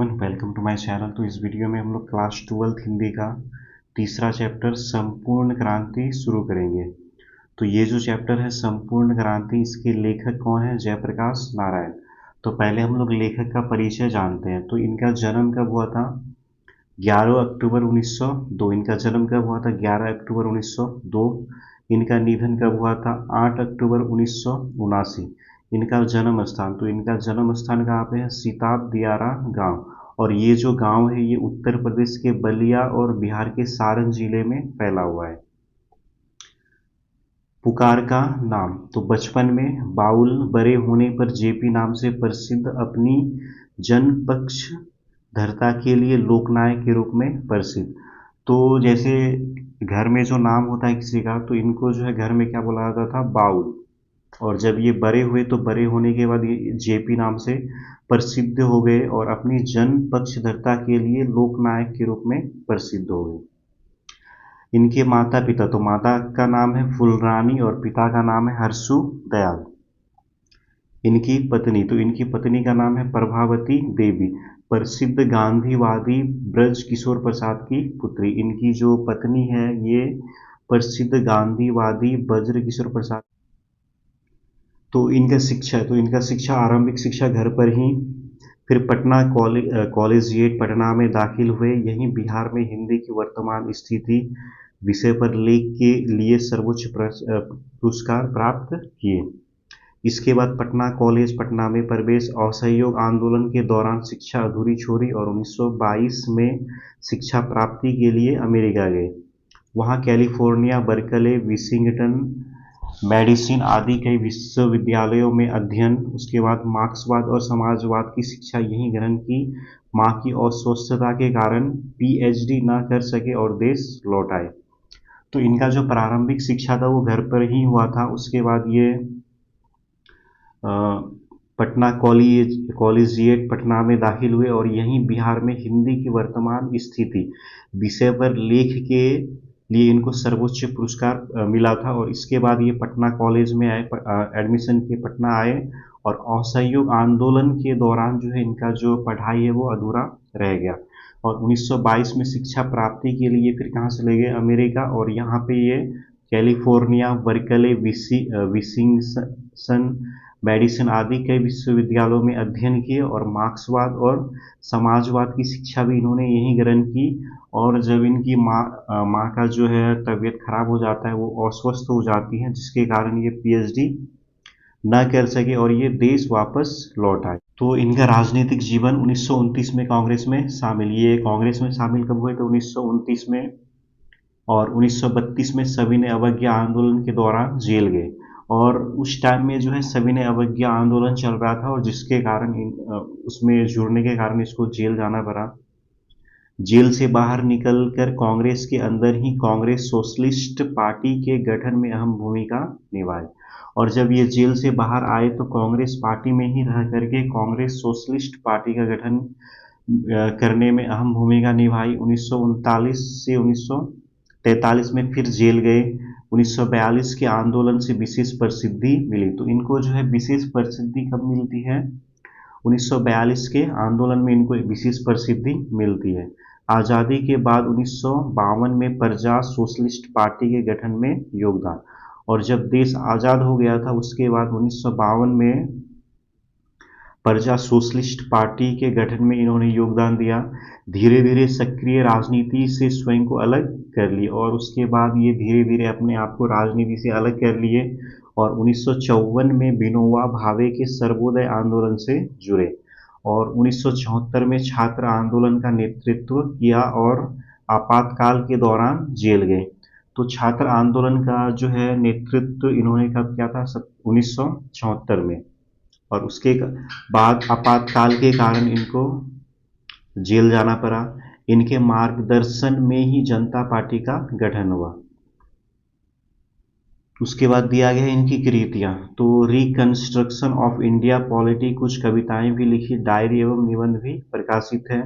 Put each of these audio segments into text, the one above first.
Welcome to my channel. तो इस video में हम लोग क्लास 12th हिंदी का तीसरा चैप्टर संपूर्ण क्रांति शुरू करेंगे। तो ये जो चैप्टर है संपूर्ण क्रांति, इसके लेखक कौन है? जयप्रकाश नारायण। तो पहले हम लोग लेखक का परिचय जानते हैं। तो इनका जन्म कब हुआ था? 11 अक्टूबर 1902। इनका जन्म कब हुआ था? 11 अक्टूबर 1902। इनका निधन कब हुआ था? 8 अक्टूबर 1979। इनका जन्म स्थान, तो इनका जन्म स्थान कहाँ पे है? सिताब दियारा गांव। और ये जो गांव है ये उत्तर प्रदेश के बलिया और बिहार के सारण जिले में फैला हुआ है। पुकार का नाम, तो बचपन में बाउल, बड़े होने पर जेपी नाम से प्रसिद्ध, अपनी जनपक्ष धरता के लिए लोकनायक के रूप में प्रसिद्ध। तो जैसे घर में जो नाम होता है किसी का, तो इनको जो है घर में क्या बोला जाता था? बाउल। और जब ये बड़े हुए तो बड़े होने के बाद ये जेपी नाम से प्रसिद्ध हो गए और अपनी जन पक्षधरता के लिए लोकनायक के रूप में प्रसिद्ध हो गए। इनके माता पिता, तो माता का नाम है फुलरानी और पिता का नाम है हर्षु दयाल। इनकी पत्नी, तो इनकी पत्नी का नाम है प्रभावती देवी, प्रसिद्ध गांधीवादी ब्रज किशोर प्रसाद की पुत्री। इनकी जो पत्नी है ये प्रसिद्ध गांधीवादी ब्रज किशोर प्रसाद। तो इनका शिक्षा, तो इनका शिक्षा आरंभिक शिक्षा घर पर ही, फिर पटना कॉलेजिएट पटना में दाखिल हुए। यहीं बिहार में हिंदी की वर्तमान स्थिति विषय पर लेख के लिए सर्वोच्च पुरस्कार प्राप्त किए। इसके बाद पटना कॉलेज पटना में प्रवेश। असहयोग आंदोलन के दौरान शिक्षा अधूरी छोड़ी और 1922 में शिक्षा प्राप्ति के लिए अमेरिका गए। वहाँ कैलिफोर्निया, बर्कले, विशिंगटन, मेडिसिन आदि कई विश्वविद्यालयों में अध्ययन। उसके बाद मार्क्सवाद और समाजवाद की शिक्षा यहीं ग्रहण की। माँ की अस्वस्थता के कारण पीएचडी न कर सके और देश लौट आए। तो इनका जो प्रारंभिक शिक्षा था वो घर पर ही हुआ था। उसके बाद ये पटना कॉलेजिएट पटना में दाखिल हुए और यहीं बिहार में हिंदी की वर्तमान स्थिति विषय पर लेख के लिए इनको सर्वोच्च पुरस्कार मिला था। और इसके बाद ये पटना कॉलेज में आए, एडमिशन के पटना आए। और असहयोग आंदोलन के दौरान जो है इनका जो पढ़ाई है वो अधूरा रह गया। और 1922 में शिक्षा प्राप्ति के लिए फिर कहाँ चले गए? अमेरिका। और यहाँ पे ये कैलिफोर्निया, बर्कले, विशिंगटन, मेडिसिन आदि कई विश्वविद्यालयों में अध्ययन किए और मार्क्सवाद और समाजवाद की शिक्षा भी इन्होंने यहीं ग्रहण की। और जब इनकी माँ का जो है तबीयत खराब हो जाता है, वो अस्वस्थ हो जाती हैं, जिसके कारण ये पीएचडी न कर सके और ये देश वापस लौट आए। तो इनका राजनीतिक जीवन 1929 में कांग्रेस में शामिल। ये कांग्रेस में शामिल कब हुए? तो 1929 में। और 1932 में सविनय अवज्ञा आंदोलन के दौरान जेल गए। और उस टाइम में जो है सविनय अवज्ञा आंदोलन चल रहा था और जिसके कारण उसमें जुड़ने के कारण इसको जेल जाना पड़ा। जेल से बाहर निकलकर कांग्रेस के अंदर ही कांग्रेस सोशलिस्ट पार्टी के गठन में अहम भूमिका निभाई। और जब ये जेल से बाहर आए तो कांग्रेस पार्टी में ही रह करके कांग्रेस सोशलिस्ट पार्टी का गठन करने में अहम भूमिका निभाई। 1939 से 1943 में फिर जेल गए। 1942 के आंदोलन से विशेष प्रसिद्धि मिली। तो इनको जो है विशेष प्रसिद्धि कब मिलती है? 1942 के आंदोलन में इनको एक विशेष प्रसिद्धि मिलती है। आज़ादी के बाद 1952 में प्रजा सोशलिस्ट पार्टी के गठन में योगदान। और जब देश आज़ाद हो गया था उसके बाद 1952 में प्रजा सोशलिस्ट पार्टी के गठन में इन्होंने योगदान दिया। धीरे धीरे सक्रिय राजनीति से स्वयं को अलग कर लिए और उसके बाद ये धीरे धीरे अपने आप को राजनीति से अलग कर लिए। और 1954 में विनोबा भावे के सर्वोदय आंदोलन से जुड़े। और 1974 में छात्र आंदोलन का नेतृत्व किया और आपातकाल के दौरान जेल गए। तो छात्र आंदोलन का जो है नेतृत्व इन्होंने कब किया था? 1974 में। और उसके बाद आपातकाल के कारण इनको जेल जाना पड़ा। इनके मार्गदर्शन में ही जनता पार्टी का गठन हुआ। उसके बाद दिया गया इनकी कृतियाँ। तो रिकंस्ट्रक्शन ऑफ इंडिया पॉलिटी, कुछ कविताएं भी लिखी, डायरी एवं निबंध भी प्रकाशित है।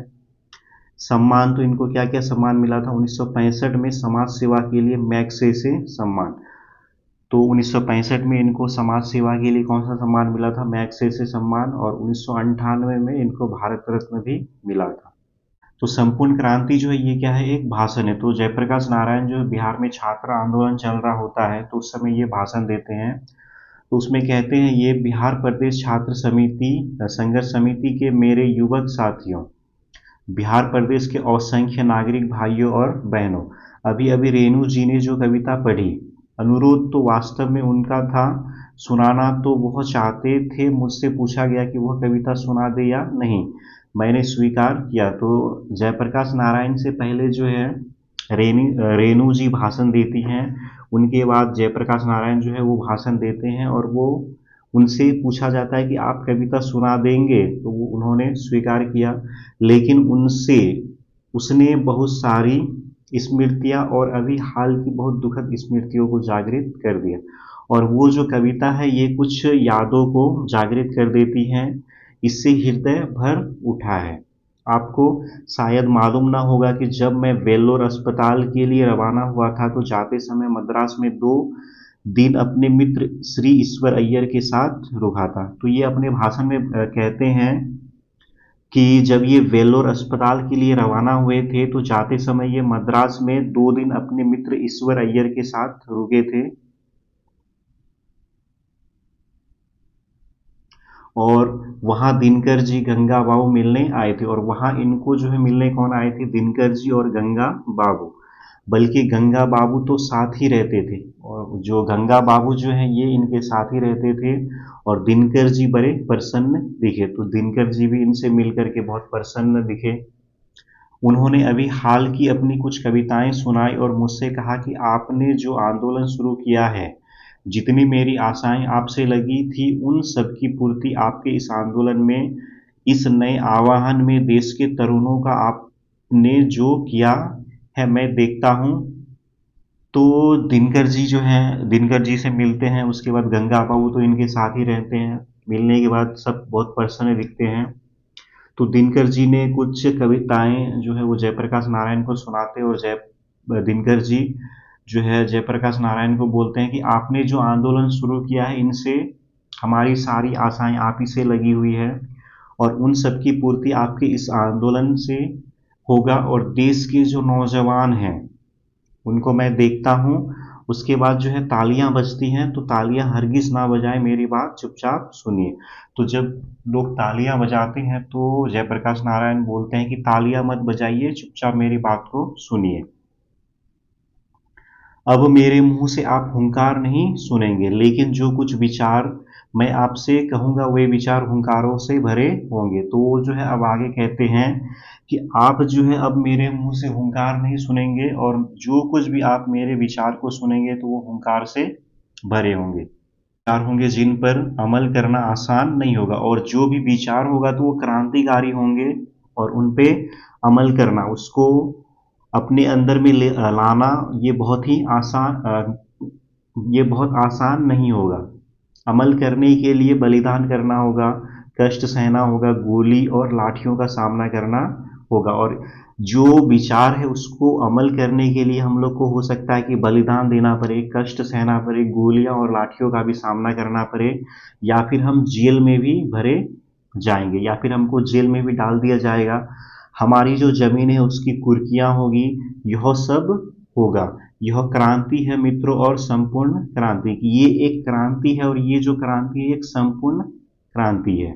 सम्मान, तो इनको क्या क्या सम्मान मिला था? 1965 में समाज सेवा के लिए मैग्सेसे सम्मान। तो 1965 में इनको समाज सेवा के लिए कौन सा सम्मान मिला था? मैग्सेसे सम्मान। और 1998 में इनको भारत रत्न भी मिला था। तो संपूर्ण क्रांति जो है ये क्या है? एक भाषण है। तो जयप्रकाश नारायण जो बिहार में छात्र आंदोलन चल रहा होता है तो उस समय ये भाषण देते हैं। तो उसमें कहते हैं, ये बिहार प्रदेश छात्र समिति संघर्ष समिति के मेरे युवक साथियों, बिहार प्रदेश के असंख्य नागरिक भाइयों और बहनों, अभी अभी रेणु जी ने जो कविता पढ़ी, अनुरोध तो वास्तव में उनका था, सुनाना तो वह चाहते थे, मुझसे पूछा गया कि वह कविता सुना दे या नहीं, मैंने स्वीकार किया। तो जयप्रकाश नारायण से पहले जो है रेणु जी भाषण देती हैं। उनके बाद जयप्रकाश नारायण जो है वो भाषण देते हैं और वो उनसे पूछा जाता है कि आप कविता सुना देंगे, तो वो उन्होंने स्वीकार किया। लेकिन उनसे उसने बहुत सारी स्मृतियाँ और अभी हाल की बहुत दुखद स्मृतियों को जागृत कर दिया। और वो जो कविता है ये कुछ यादों को जागृत कर देती हैं, इससे हृदय भर उठा है। आपको शायद मालूम ना होगा कि जब मैं वेल्लोर अस्पताल के लिए रवाना हुआ था तो जाते समय मद्रास में 2 दिन अपने मित्र श्री ईश्वर अय्यर के साथ रुका था। तो ये अपने भाषण में कहते हैं कि जब ये वेल्लोर अस्पताल के लिए रवाना हुए थे तो जाते समय ये मद्रास में 2 दिन अपने मित्र ईश्वर अय्यर के साथ रुके थे। और वहाँ दिनकर जी गंगा बाबू मिलने आए थे। और वहाँ इनको जो है मिलने कौन आए थे? दिनकर जी और गंगा बाबू। बल्कि गंगा बाबू तो साथ ही रहते थे, और जो गंगा बाबू जो हैं ये इनके साथ ही रहते थे। और दिनकर जी बड़े प्रसन्न दिखे, तो दिनकर जी भी इनसे मिलकर के बहुत प्रसन्न दिखे। उन्होंने अभी हाल की अपनी कुछ कविताएं सुनाई और मुझसे कहा कि आपने जो आंदोलन शुरू किया है, जितनी मेरी आशाएं आपसे लगी थी उन सब की पूर्ति आपके इस आंदोलन में, इस नए आह्वान में देश के तरुणों का आपने जो किया है मैं देखता हूँ। तो दिनकर जी जो हैं, दिनकर जी से मिलते हैं, उसके बाद गंगा बाबू तो इनके साथ ही रहते हैं। मिलने के बाद सब बहुत प्रसन्न दिखते हैं। तो दिनकर जी ने कुछ कविताएं जो है वो जयप्रकाश नारायण को सुनाते हैं, और दिनकर जी जो है जयप्रकाश नारायण को बोलते हैं कि आपने जो आंदोलन शुरू किया है इनसे हमारी सारी आशाएं आप ही से लगी हुई है, और उन सब की पूर्ति आपके इस आंदोलन से होगा। और देश के जो नौजवान हैं उनको मैं देखता हूँ। उसके बाद जो है तालियां बजती हैं, तो तालियां हरगिज ना बजाएं, मेरी बात चुपचाप सुनिए। तो जब लोग तालियां बजाते हैं तो जयप्रकाश नारायण बोलते हैं कि तालियां मत बजाइए, चुपचाप मेरी बात को सुनिए। अब मेरे मुंह से आप हुंकार नहीं सुनेंगे, लेकिन जो कुछ विचार मैं आपसे कहूंगा वे विचार हुंकारों से भरे होंगे। तो वो जो है अब आगे कहते हैं कि आप जो है अब मेरे मुंह से हुंकार नहीं सुनेंगे, और जो कुछ भी आप मेरे विचार को सुनेंगे तो वो हुंकार से भरे होंगे, विचार होंगे जिन पर अमल करना आसान नहीं होगा। और जो भी विचार होगा तो वो क्रांतिकारी होंगे, और उन पे अमल करना, उसको अपने अंदर में लाना ये बहुत आसान नहीं होगा। अमल करने के लिए बलिदान करना होगा, कष्ट सहना होगा, गोली और लाठियों का सामना करना होगा। और जो विचार है उसको अमल करने के लिए हम लोग को हो सकता है कि बलिदान देना पड़े, कष्ट सहना पड़े, गोलियां और लाठियों का भी सामना करना पड़े, या फिर हम जेल में भी भरे जाएंगे, या फिर हमको जेल में भी डाल दिया जाएगा। हमारी जो जमीन है उसकी कुर्कियां होगी, यह सब होगा। यह क्रांति है मित्रों, और संपूर्ण क्रांति की ये एक क्रांति है, और ये जो क्रांति है एक संपूर्ण क्रांति है।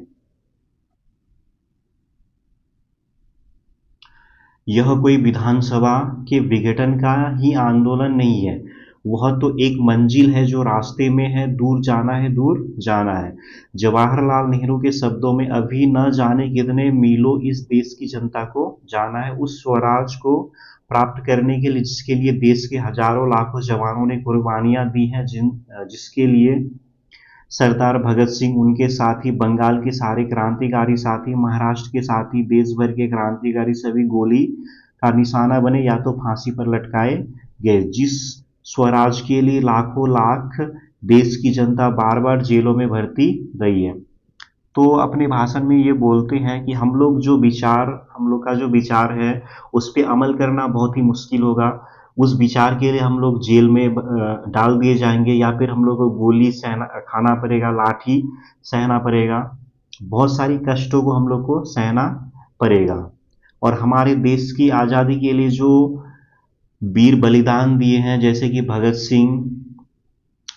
यह कोई विधानसभा के विघटन का ही आंदोलन नहीं है, वह तो एक मंजिल है जो रास्ते में है, दूर जाना है, दूर जाना है। जवाहरलाल नेहरू के शब्दों में, अभी न जाने कितने मीलों इस देश की जनता को जाना है, उस स्वराज को प्राप्त करने के लिए जिसके लिए देश के हजारों लाखों जवानों ने कुर्बानियां दी हैं, जिसके लिए सरदार भगत सिंह, उनके साथी बंगाल के सारे क्रांतिकारी साथी, महाराष्ट्र के साथी, देश भर के क्रांतिकारी सभी गोली का निशाना बने या तो फांसी पर लटकाए गए। जिस स्वराज के लिए लाखों लाख देश की जनता बार बार जेलों में भर्ती रही है। तो अपने भाषण में ये बोलते हैं कि हम लोग का जो विचार है उस पर अमल करना बहुत ही मुश्किल होगा। उस विचार के लिए हम लोग जेल में डाल दिए जाएंगे, या फिर हम लोग को गोली सहना खाना पड़ेगा, लाठी सहना पड़ेगा, बहुत सारी कष्टों को हम लोग को सहना पड़ेगा। और हमारे देश की आज़ादी के लिए जो वीर बलिदान दिए हैं, जैसे कि भगत सिंह,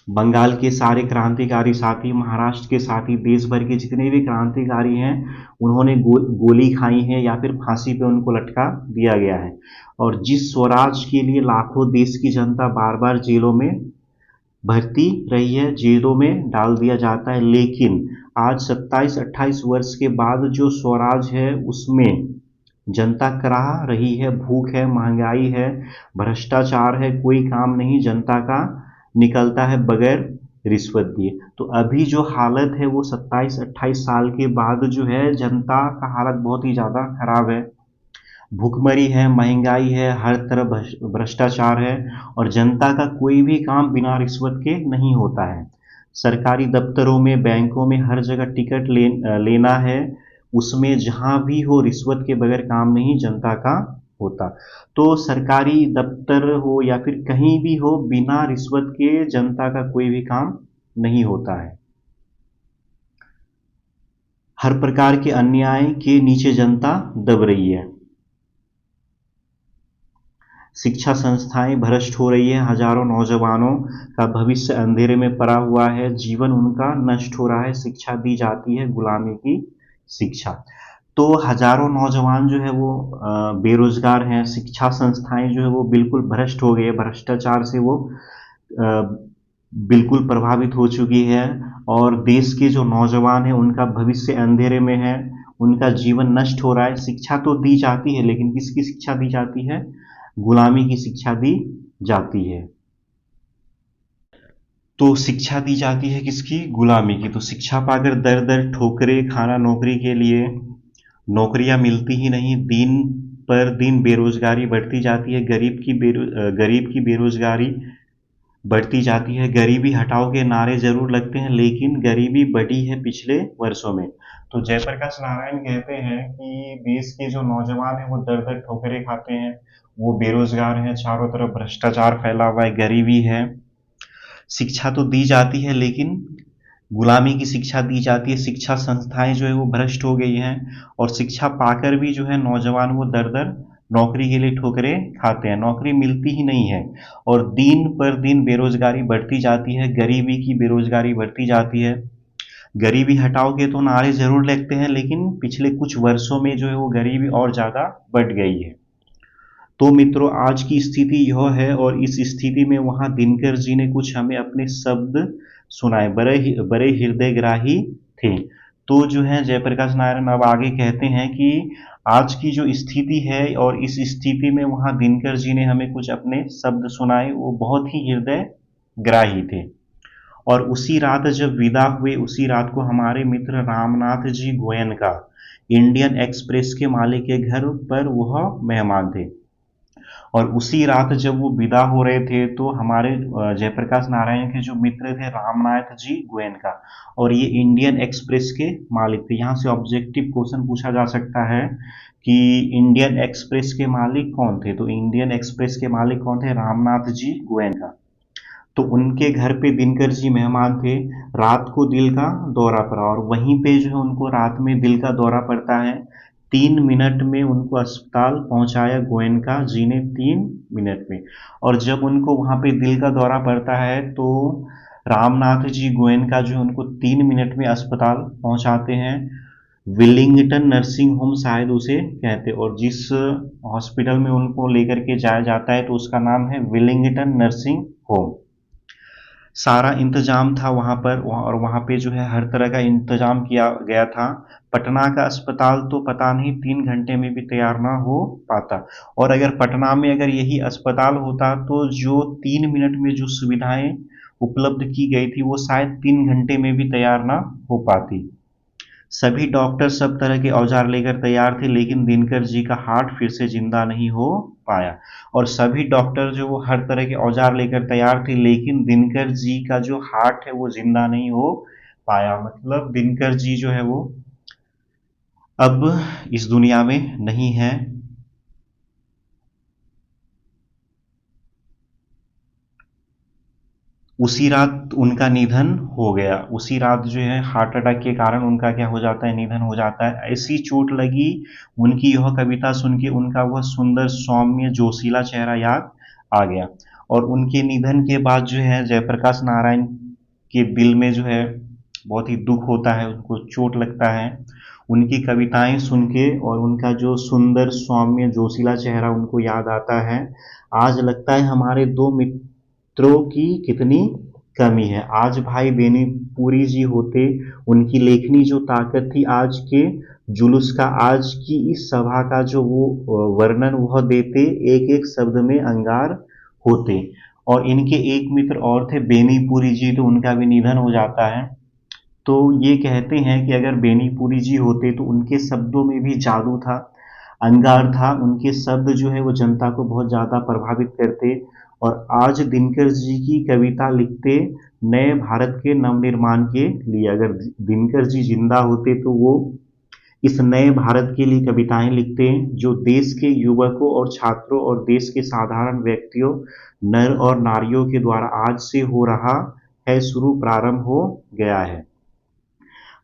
बंगाल के सारे क्रांतिकारी साथी, महाराष्ट्र के साथी, देश भर के जितने भी क्रांतिकारी हैं, उन्होंने गोली खाई है या फिर फांसी पे उनको लटका दिया गया है। और जिस स्वराज के लिए लाखों देश की जनता बार बार जेलों में भर्ती रही है, जेलों में डाल दिया जाता है, लेकिन आज 27-28 वर्ष के बाद जो स्वराज है उसमें जनता कराह रही है, भूख है, महंगाई है, भ्रष्टाचार है, कोई काम नहीं जनता का निकलता है बगैर रिश्वत दिए। तो अभी जो हालत है वो 27-28 साल के बाद जो है, जनता का हालत बहुत ही ज़्यादा खराब है। भूखमरी है, महंगाई है, हर तरफ भ्रष्टाचार है, और जनता का कोई भी काम बिना रिश्वत के नहीं होता है। सरकारी दफ्तरों में, बैंकों में, हर जगह टिकट लेना है, उसमें जहाँ भी हो रिश्वत के बगैर काम नहीं जनता का होता। तो सरकारी दफ्तर हो या फिर कहीं भी हो, बिना रिश्वत के जनता का कोई भी काम नहीं होता है। हर प्रकार के अन्याय के नीचे जनता दब रही है। शिक्षा संस्थाएं भ्रष्ट हो रही है, हजारों नौजवानों का भविष्य अंधेरे में पड़ा हुआ है, जीवन उनका नष्ट हो रहा है। शिक्षा दी जाती है गुलामी की शिक्षा। तो हजारों नौजवान जो है वो बेरोजगार हैं, शिक्षा संस्थाएं जो है वो बिल्कुल भ्रष्ट हो गई है, भ्रष्टाचार से वो बिल्कुल प्रभावित हो चुकी है। और देश के जो नौजवान हैं उनका भविष्य अंधेरे में है, उनका जीवन नष्ट हो रहा है। शिक्षा तो दी जाती है, लेकिन किसकी शिक्षा दी जाती है? गुलामी की शिक्षा दी जाती है। तो शिक्षा दी जाती है किसकी? गुलामी की। तो शिक्षा पाकर दर दर ठोकरे खाना नौकरी के लिए, नौकरियां मिलती ही नहीं, दिन पर दिन बेरोजगारी बढ़ती जाती है, गरीब की बेरोजगारी बढ़ती जाती है। गरीबी हटाओ के नारे जरूर लगते हैं, लेकिन गरीबी बढ़ी है पिछले वर्षों में। तो जयप्रकाश नारायण कहते हैं कि देश के जो नौजवान हैं वो दर दर ठोकरें खाते हैं, वो बेरोजगार हैं, चारों तरफ भ्रष्टाचार फैला हुआ है, गरीबी है। शिक्षा तो दी जाती है, लेकिन गुलामी की शिक्षा दी जाती है। शिक्षा संस्थाएं जो है वो भ्रष्ट हो गई हैं, और शिक्षा पाकर भी जो है नौजवान वो दर दर नौकरी के लिए ठोकरें खाते हैं, नौकरी मिलती ही नहीं है। और दिन पर दिन बेरोजगारी बढ़ती जाती है, गरीबी की बेरोजगारी बढ़ती जाती है। गरीबी हटाओगे तो नारे जरूर लगते हैं, लेकिन पिछले कुछ वर्षों में जो है वो गरीबी और ज़्यादा बढ़ गई है। तो मित्रों, आज की स्थिति यह है, और इस स्थिति में वहाँ दिनकर जी ने कुछ हमें अपने शब्द सुनाए, बड़े हृदयग्राही थे। तो जो है जयप्रकाश नारायण अब आगे कहते हैं कि आज की जो स्थिति है, और इस स्थिति में वहाँ दिनकर जी ने हमें कुछ अपने शब्द सुनाए, वो बहुत ही हृदयग्राही थे। और उसी रात जब विदा हुए, उसी रात को हमारे मित्र रामनाथ जी गोयनका, इंडियन एक्सप्रेस के मालिक के घर पर वह मेहमान थे। और उसी रात जब वो विदा हो रहे थे, तो हमारे जयप्रकाश नारायण के जो मित्र थे रामनाथ जी गोयनका, और ये इंडियन एक्सप्रेस के मालिक थे। यहाँ से ऑब्जेक्टिव क्वेश्चन पूछा जा सकता है कि इंडियन एक्सप्रेस के मालिक कौन थे? तो इंडियन एक्सप्रेस के मालिक कौन थे? रामनाथ जी गोयनका। तो उनके घर पे दिनकर जी मेहमान थे, रात को दिल का दौरा पड़ा, और वहीं पे जो है उनको रात में दिल का दौरा पड़ता है। 3 मिनट में उनको अस्पताल पहुंचाया गोयनका जी ने, 3 मिनट में। और जब उनको वहां पे दिल का दौरा पड़ता है, तो रामनाथ जी गोयनका जो है उनको 3 मिनट में अस्पताल पहुंचाते हैं। विलिंगटन नर्सिंग होम शायद उसे कहते, और जिस हॉस्पिटल में उनको लेकर के जाया जाता है तो उसका नाम है विलिंगटन नर्सिंग होम। सारा इंतजाम था वहाँ पर, और वहाँ पे जो है हर तरह का इंतजाम किया गया था। पटना का अस्पताल तो पता नहीं 3 घंटे में भी तैयार ना हो पाता, और अगर पटना में अगर यही अस्पताल होता तो जो 3 मिनट में जो सुविधाएं उपलब्ध की गई थी वो शायद 3 घंटे में भी तैयार ना हो पाती। सभी डॉक्टर सब तरह के औजार लेकर तैयार थे, लेकिन दिनकर जी का हार्ट फिर से जिंदा नहीं हो पाया। और सभी डॉक्टर जो वो हर तरह के औजार लेकर तैयार थे, लेकिन दिनकर जी का जो हार्ट है वो जिंदा नहीं हो पाया। मतलब दिनकर जी जो है वो अब इस दुनिया में नहीं है। उसी रात उनका निधन हो गया। उसी रात जो है हार्ट अटैक के कारण उनका क्या हो जाता है, निधन हो जाता है। ऐसी चोट लगी, उनकी यह कविता सुन के उनका वह सुंदर सौम्य जोशीला चेहरा याद आ गया। और उनके निधन के बाद जो है जयप्रकाश नारायण के दिल में जो है बहुत ही दुख होता है, उनको चोट लगता है। उनकी कविताएं सुन के और उनका जो सुंदर सौम्य जोशीला चेहरा उनको याद आता है। आज लगता है हमारे दो मित्रों की कितनी कमी है। आज भाई बेनीपुरी जी होते, उनकी लेखनी जो ताकत थी, आज के जुलूस का, आज की इस सभा का जो वो वर्णन वह देते, एक एक शब्द में अंगार होते। और इनके एक मित्र और थे बेनीपुरी जी, तो उनका भी निधन हो जाता है। तो ये कहते हैं कि अगर बेनीपुरी जी होते तो उनके शब्दों में भी जादू था, अंगार था। उनके शब्द जो है वो जनता को बहुत ज़्यादा प्रभावित करते। और आज दिनकर जी की कविता लिखते नए भारत के नवनिर्माण के लिए। अगर दिनकर जी जिंदा होते तो वो इस नए भारत के लिए कविताएं लिखते हैं, जो देश के युवकों और छात्रों और देश के साधारण व्यक्तियों, नर और नारियों के द्वारा आज से हो रहा है शुरू, प्रारंभ हो गया है।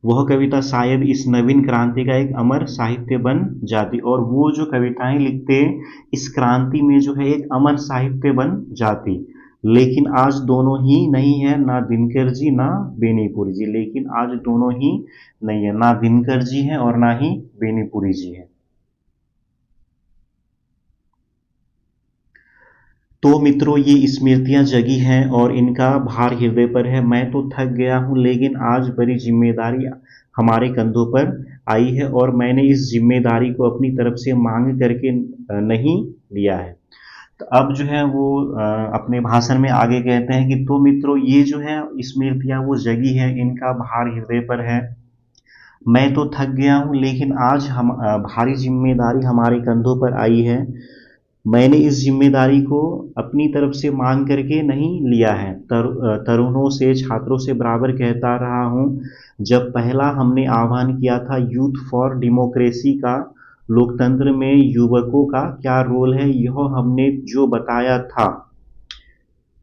वह कविता शायद इस नवीन क्रांति का एक अमर साहित्य बन जाती, और वो जो कविताएं लिखते इस क्रांति में जो है एक अमर साहित्य बन जाती। लेकिन आज दोनों ही नहीं है, ना दिनकर जी ना बेनीपुरी जी। लेकिन आज दोनों ही नहीं है, ना दिनकर जी हैं और ना ही बेनीपुरी जी हैं। तो मित्रों, ये स्मृतियां जगी हैं और इनका भार हृदय पर है। मैं तो थक गया हूँ, लेकिन आज बड़ी जिम्मेदारी हमारे कंधों पर आई है, और मैंने इस जिम्मेदारी को अपनी तरफ से मांग करके नहीं लिया है। तो अब जो है वो अपने भाषण में आगे कहते हैं कि तो मित्रों, ये जो है स्मृतियां वो जगी है, इनका भार हृदय पर है। मैं तो थक गया हूँ, लेकिन आज हम भारी जिम्मेदारी हमारे कंधों पर आई है। मैंने इस जिम्मेदारी को अपनी तरफ से मांग करके नहीं लिया है। तरुणों से, छात्रों से बराबर कहता रहा हूँ। जब पहला हमने आह्वान किया था यूथ फॉर डेमोक्रेसी का, लोकतंत्र में युवकों का क्या रोल है, यह हमने जो बताया था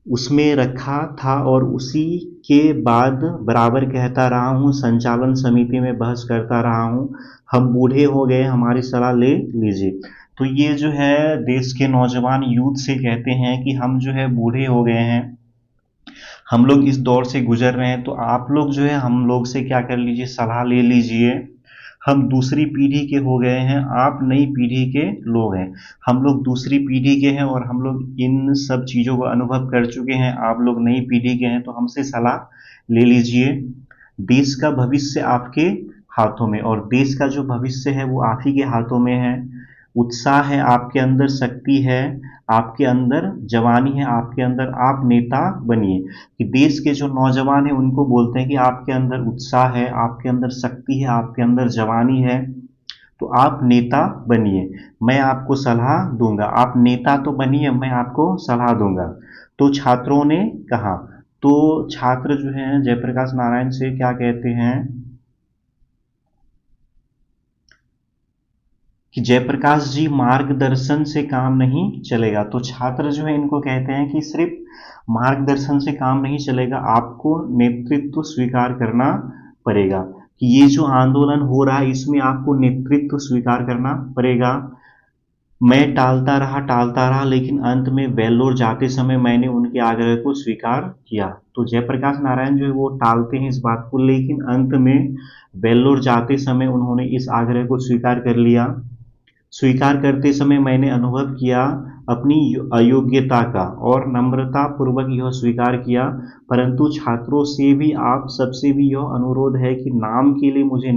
उसमें रखा था, और उसी के बाद बराबर कहता रहा हूँ। संचालन समिति में बहस करता रहा हूँ। हम बूढ़े हो गए, हमारी सलाह ले लीजिए। तो ये जो है देश के नौजवान यूथ से कहते हैं कि हम जो है बूढ़े हो गए हैं, हम लोग इस दौर से गुजर रहे हैं, तो आप लोग जो है हम लोग से क्या कर लीजिए, सलाह ले लीजिए। हम दूसरी पीढ़ी के हो गए हैं, आप नई पीढ़ी के लोग हैं। हम लोग दूसरी पीढ़ी के हैं और हम लोग इन सब चीज़ों को अनुभव कर चुके हैं। आप लोग नई पीढ़ी के हैं, तो हमसे सलाह ले लीजिए। देश का भविष्य आपके हाथों में, और देश का जो भविष्य है वो आप ही के हाथों में है। उत्साह है आपके अंदर, शक्ति है आपके अंदर, जवानी है आपके अंदर, आप नेता बनिए। कि देश के जो नौजवान हैं उनको बोलते हैं कि आपके अंदर उत्साह है, आपके अंदर शक्ति है, आपके अंदर जवानी है, तो आप नेता बनिए। मैं आपको सलाह दूंगा, आप नेता तो बनिए, मैं आपको सलाह दूंगा। तो छात्रों ने कहा। तो छात्र जो हैं जयप्रकाश नारायण से क्या कहते हैं कि जयप्रकाश जी, मार्गदर्शन से काम नहीं चलेगा। तो छात्र जो है इनको कहते हैं कि सिर्फ मार्गदर्शन से काम नहीं चलेगा, आपको नेतृत्व स्वीकार करना पड़ेगा। कि ये जो आंदोलन हो रहा है इसमें आपको नेतृत्व स्वीकार करना पड़ेगा। मैं टालता रहा, लेकिन अंत में वेल्लोर जाते समय मैंने उनके आग्रह को स्वीकार किया। तो जयप्रकाश नारायण जो है वो टालते हैं इस बात को, लेकिन अंत में वेल्लोर जाते समय उन्होंने इस आग्रह को स्वीकार कर लिया। स्वीकार करते समय मैंने अनुभव किया अपनी अयोग्यता का, और नम्रता पूर्वक यह स्वीकार किया। परंतु छात्रों से भी, आप सबसे भी यह अनुरोध है कि नाम के लिए मुझे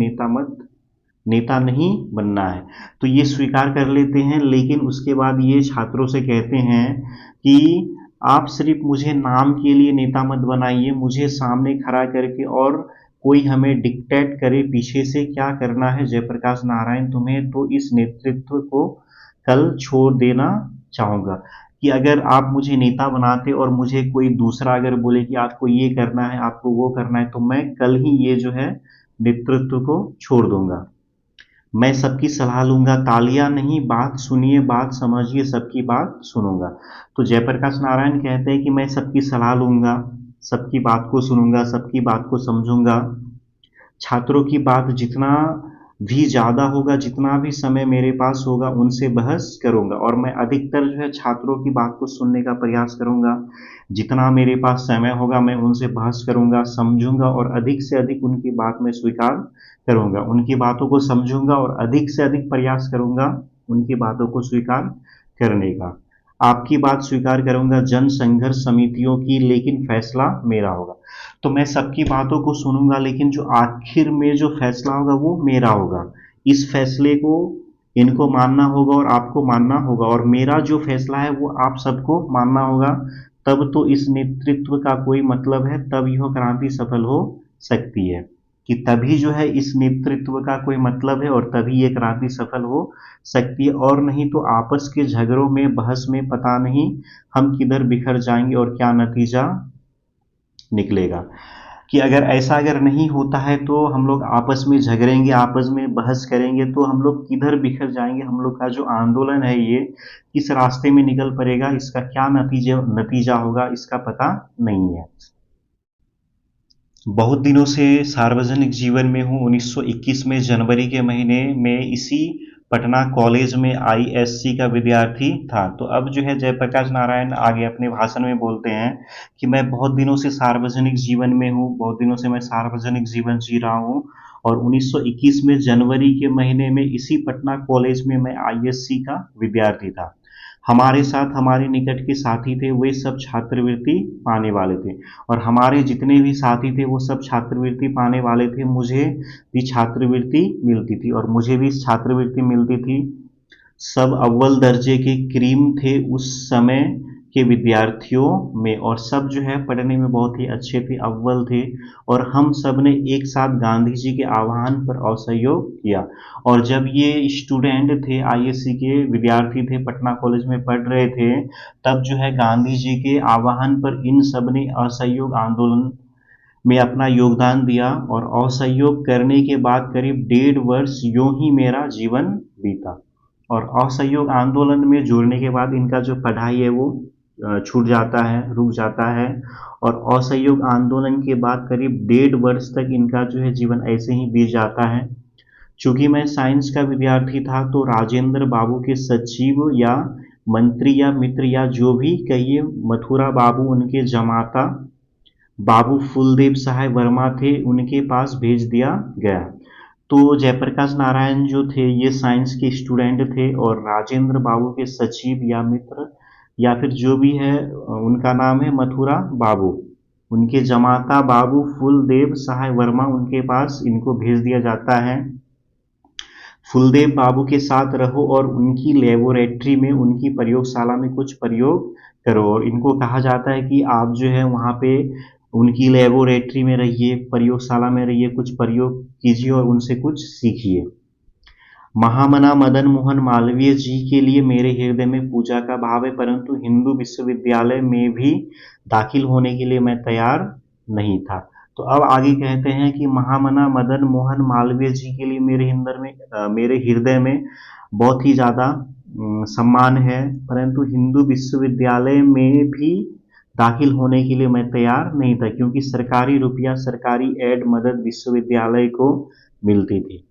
नेता नहीं बनना है। तो ये स्वीकार कर लेते हैं, लेकिन उसके बाद ये छात्रों से कहते हैं कि आप सिर्फ मुझे नाम के लिए नेता मत बनाइए, मुझे सामने खड़ा करके और कोई हमें डिक्टेट करे पीछे से क्या करना है जयप्रकाश नारायण तुम्हें, तो इस नेतृत्व को कल छोड़ देना चाहूँगा। कि अगर आप मुझे नेता बनाते और मुझे कोई दूसरा अगर बोले कि आपको ये करना है, आपको वो करना है, तो मैं कल ही ये जो है नेतृत्व को छोड़ दूंगा। मैं सबकी सलाह लूंगा, तालियां नहीं, बात सुनिए, बात समझिए, सबकी बात सुनूंगा। तो जयप्रकाश नारायण कहते हैं कि मैं सबकी सलाह लूंगा, सबकी बात को सुनूंगा, सबकी बात को समझूंगा। छात्रों की बात जितना भी ज़्यादा होगा, जितना भी समय मेरे पास होगा, उनसे बहस करूंगा और मैं अधिकतर जो है छात्रों की बात को सुनने का प्रयास करूंगा। जितना मेरे पास समय होगा मैं उनसे बहस करूंगा, समझूंगा और अधिक से अधिक उनकी बात में स्वीकार करूंगा। उनकी बातों को समझूंगा और अधिक से अधिक प्रयास करूंगा उनकी बातों को स्वीकार करने का। आपकी बात स्वीकार करूंगा जन संघर्ष समितियों की, लेकिन फैसला मेरा होगा। तो मैं सबकी बातों को सुनूंगा, लेकिन जो आखिर में जो फैसला होगा वो मेरा होगा। इस फैसले को इनको मानना होगा और आपको मानना होगा, और मेरा जो फैसला है वो आप सबको मानना होगा। तब तो इस नेतृत्व का कोई मतलब है, तब यह क्रांति सफल हो सकती है। कि तभी जो है इस नेतृत्व का कोई मतलब है और तभी ये क्रांति सफल हो सकती है, और नहीं तो आपस के झगड़ों में, बहस में पता नहीं हम किधर बिखर जाएंगे और क्या नतीजा निकलेगा। कि अगर नहीं होता है तो हम लोग आपस में झगड़ेंगे, आपस में बहस करेंगे, तो हम लोग किधर बिखर जाएंगे। हम लोग का जो आंदोलन है ये किस रास्ते में निकल पड़ेगा, इसका क्या नतीजा होगा, इसका पता नहीं है। बहुत दिनों से सार्वजनिक जीवन में हूँ। 1921 में जनवरी के महीने में इसी पटना कॉलेज में आईएससी का विद्यार्थी था। तो अब जो है जयप्रकाश नारायण आगे अपने भाषण में बोलते हैं कि मैं बहुत दिनों से सार्वजनिक जीवन में हूँ, बहुत दिनों से मैं सार्वजनिक जीवन जी रहा हूँ, और 1921 में जनवरी के महीने में इसी पटना कॉलेज में मैं आईएससी का विद्यार्थी था। हमारे साथ हमारे निकट के साथी थे, वे सब छात्रवृत्ति पाने वाले थे, और हमारे जितने भी साथी थे वो सब छात्रवृत्ति पाने वाले थे। मुझे भी छात्रवृत्ति मिलती थी और मुझे भी छात्रवृत्ति मिलती थी। सब अव्वल दर्जे के क्रीम थे उस समय के विद्यार्थियों में, और सब जो है पढ़ने में बहुत ही अच्छे थे, अव्वल थे। और हम सब ने एक साथ गांधी जी के आह्वान पर असहयोग किया। और जब ये स्टूडेंट थे, आईएससी के विद्यार्थी थे, पटना कॉलेज में पढ़ रहे थे, तब जो है गांधी जी के आह्वान पर इन सब ने असहयोग आंदोलन में अपना योगदान दिया। और असहयोग करने के बाद करीब 1.5 वर्ष यूं ही मेरा जीवन बीता। और असहयोग आंदोलन में जुड़ने के बाद इनका जो पढ़ाई है वो छूट जाता है, रुक जाता है। और असहयोग आंदोलन के बाद करीब 1.5 वर्ष तक इनका जो है जीवन ऐसे ही बीत जाता है। चूंकि मैं साइंस का विद्यार्थी था तो राजेंद्र बाबू के सचिव या मंत्री या मित्र या जो भी कहिए, मथुरा बाबू उनके जमाता बाबू फूलदेव सहाय वर्मा थे, उनके पास भेज दिया गया। तो जयप्रकाश नारायण जो थे ये साइंस के स्टूडेंट थे, और राजेंद्र बाबू के सचिव या मित्र या फिर जो भी है उनका नाम है मथुरा बाबू, उनके जमाता बाबू फूलदेव सहाय वर्मा, उनके पास इनको भेज दिया जाता है। फुलदेव बाबू के साथ रहो और उनकी लेबोरेटरी में, उनकी प्रयोगशाला में कुछ प्रयोग करो। और इनको कहा जाता है कि आप जो है वहाँ पे उनकी लेबोरेटरी में रहिए, प्रयोगशाला में रहिए, कुछ प्रयोग कीजिए और उनसे कुछ सीखिए। महामना मदन मोहन मालवीय जी के लिए मेरे हृदय में पूजा का भाव है, परंतु हिंदू विश्वविद्यालय में भी दाखिल होने के लिए मैं तैयार नहीं था। तो अब आगे कहते हैं कि महामना मदन मोहन मालवीय जी के लिए मेरे हृदय में बहुत ही ज़्यादा सम्मान है, परंतु हिंदू विश्वविद्यालय में भी दाखिल होने के लिए मैं तैयार नहीं था, क्योंकि सरकारी रुपया, सरकारी एड मदद विश्वविद्यालय को मिलती थी।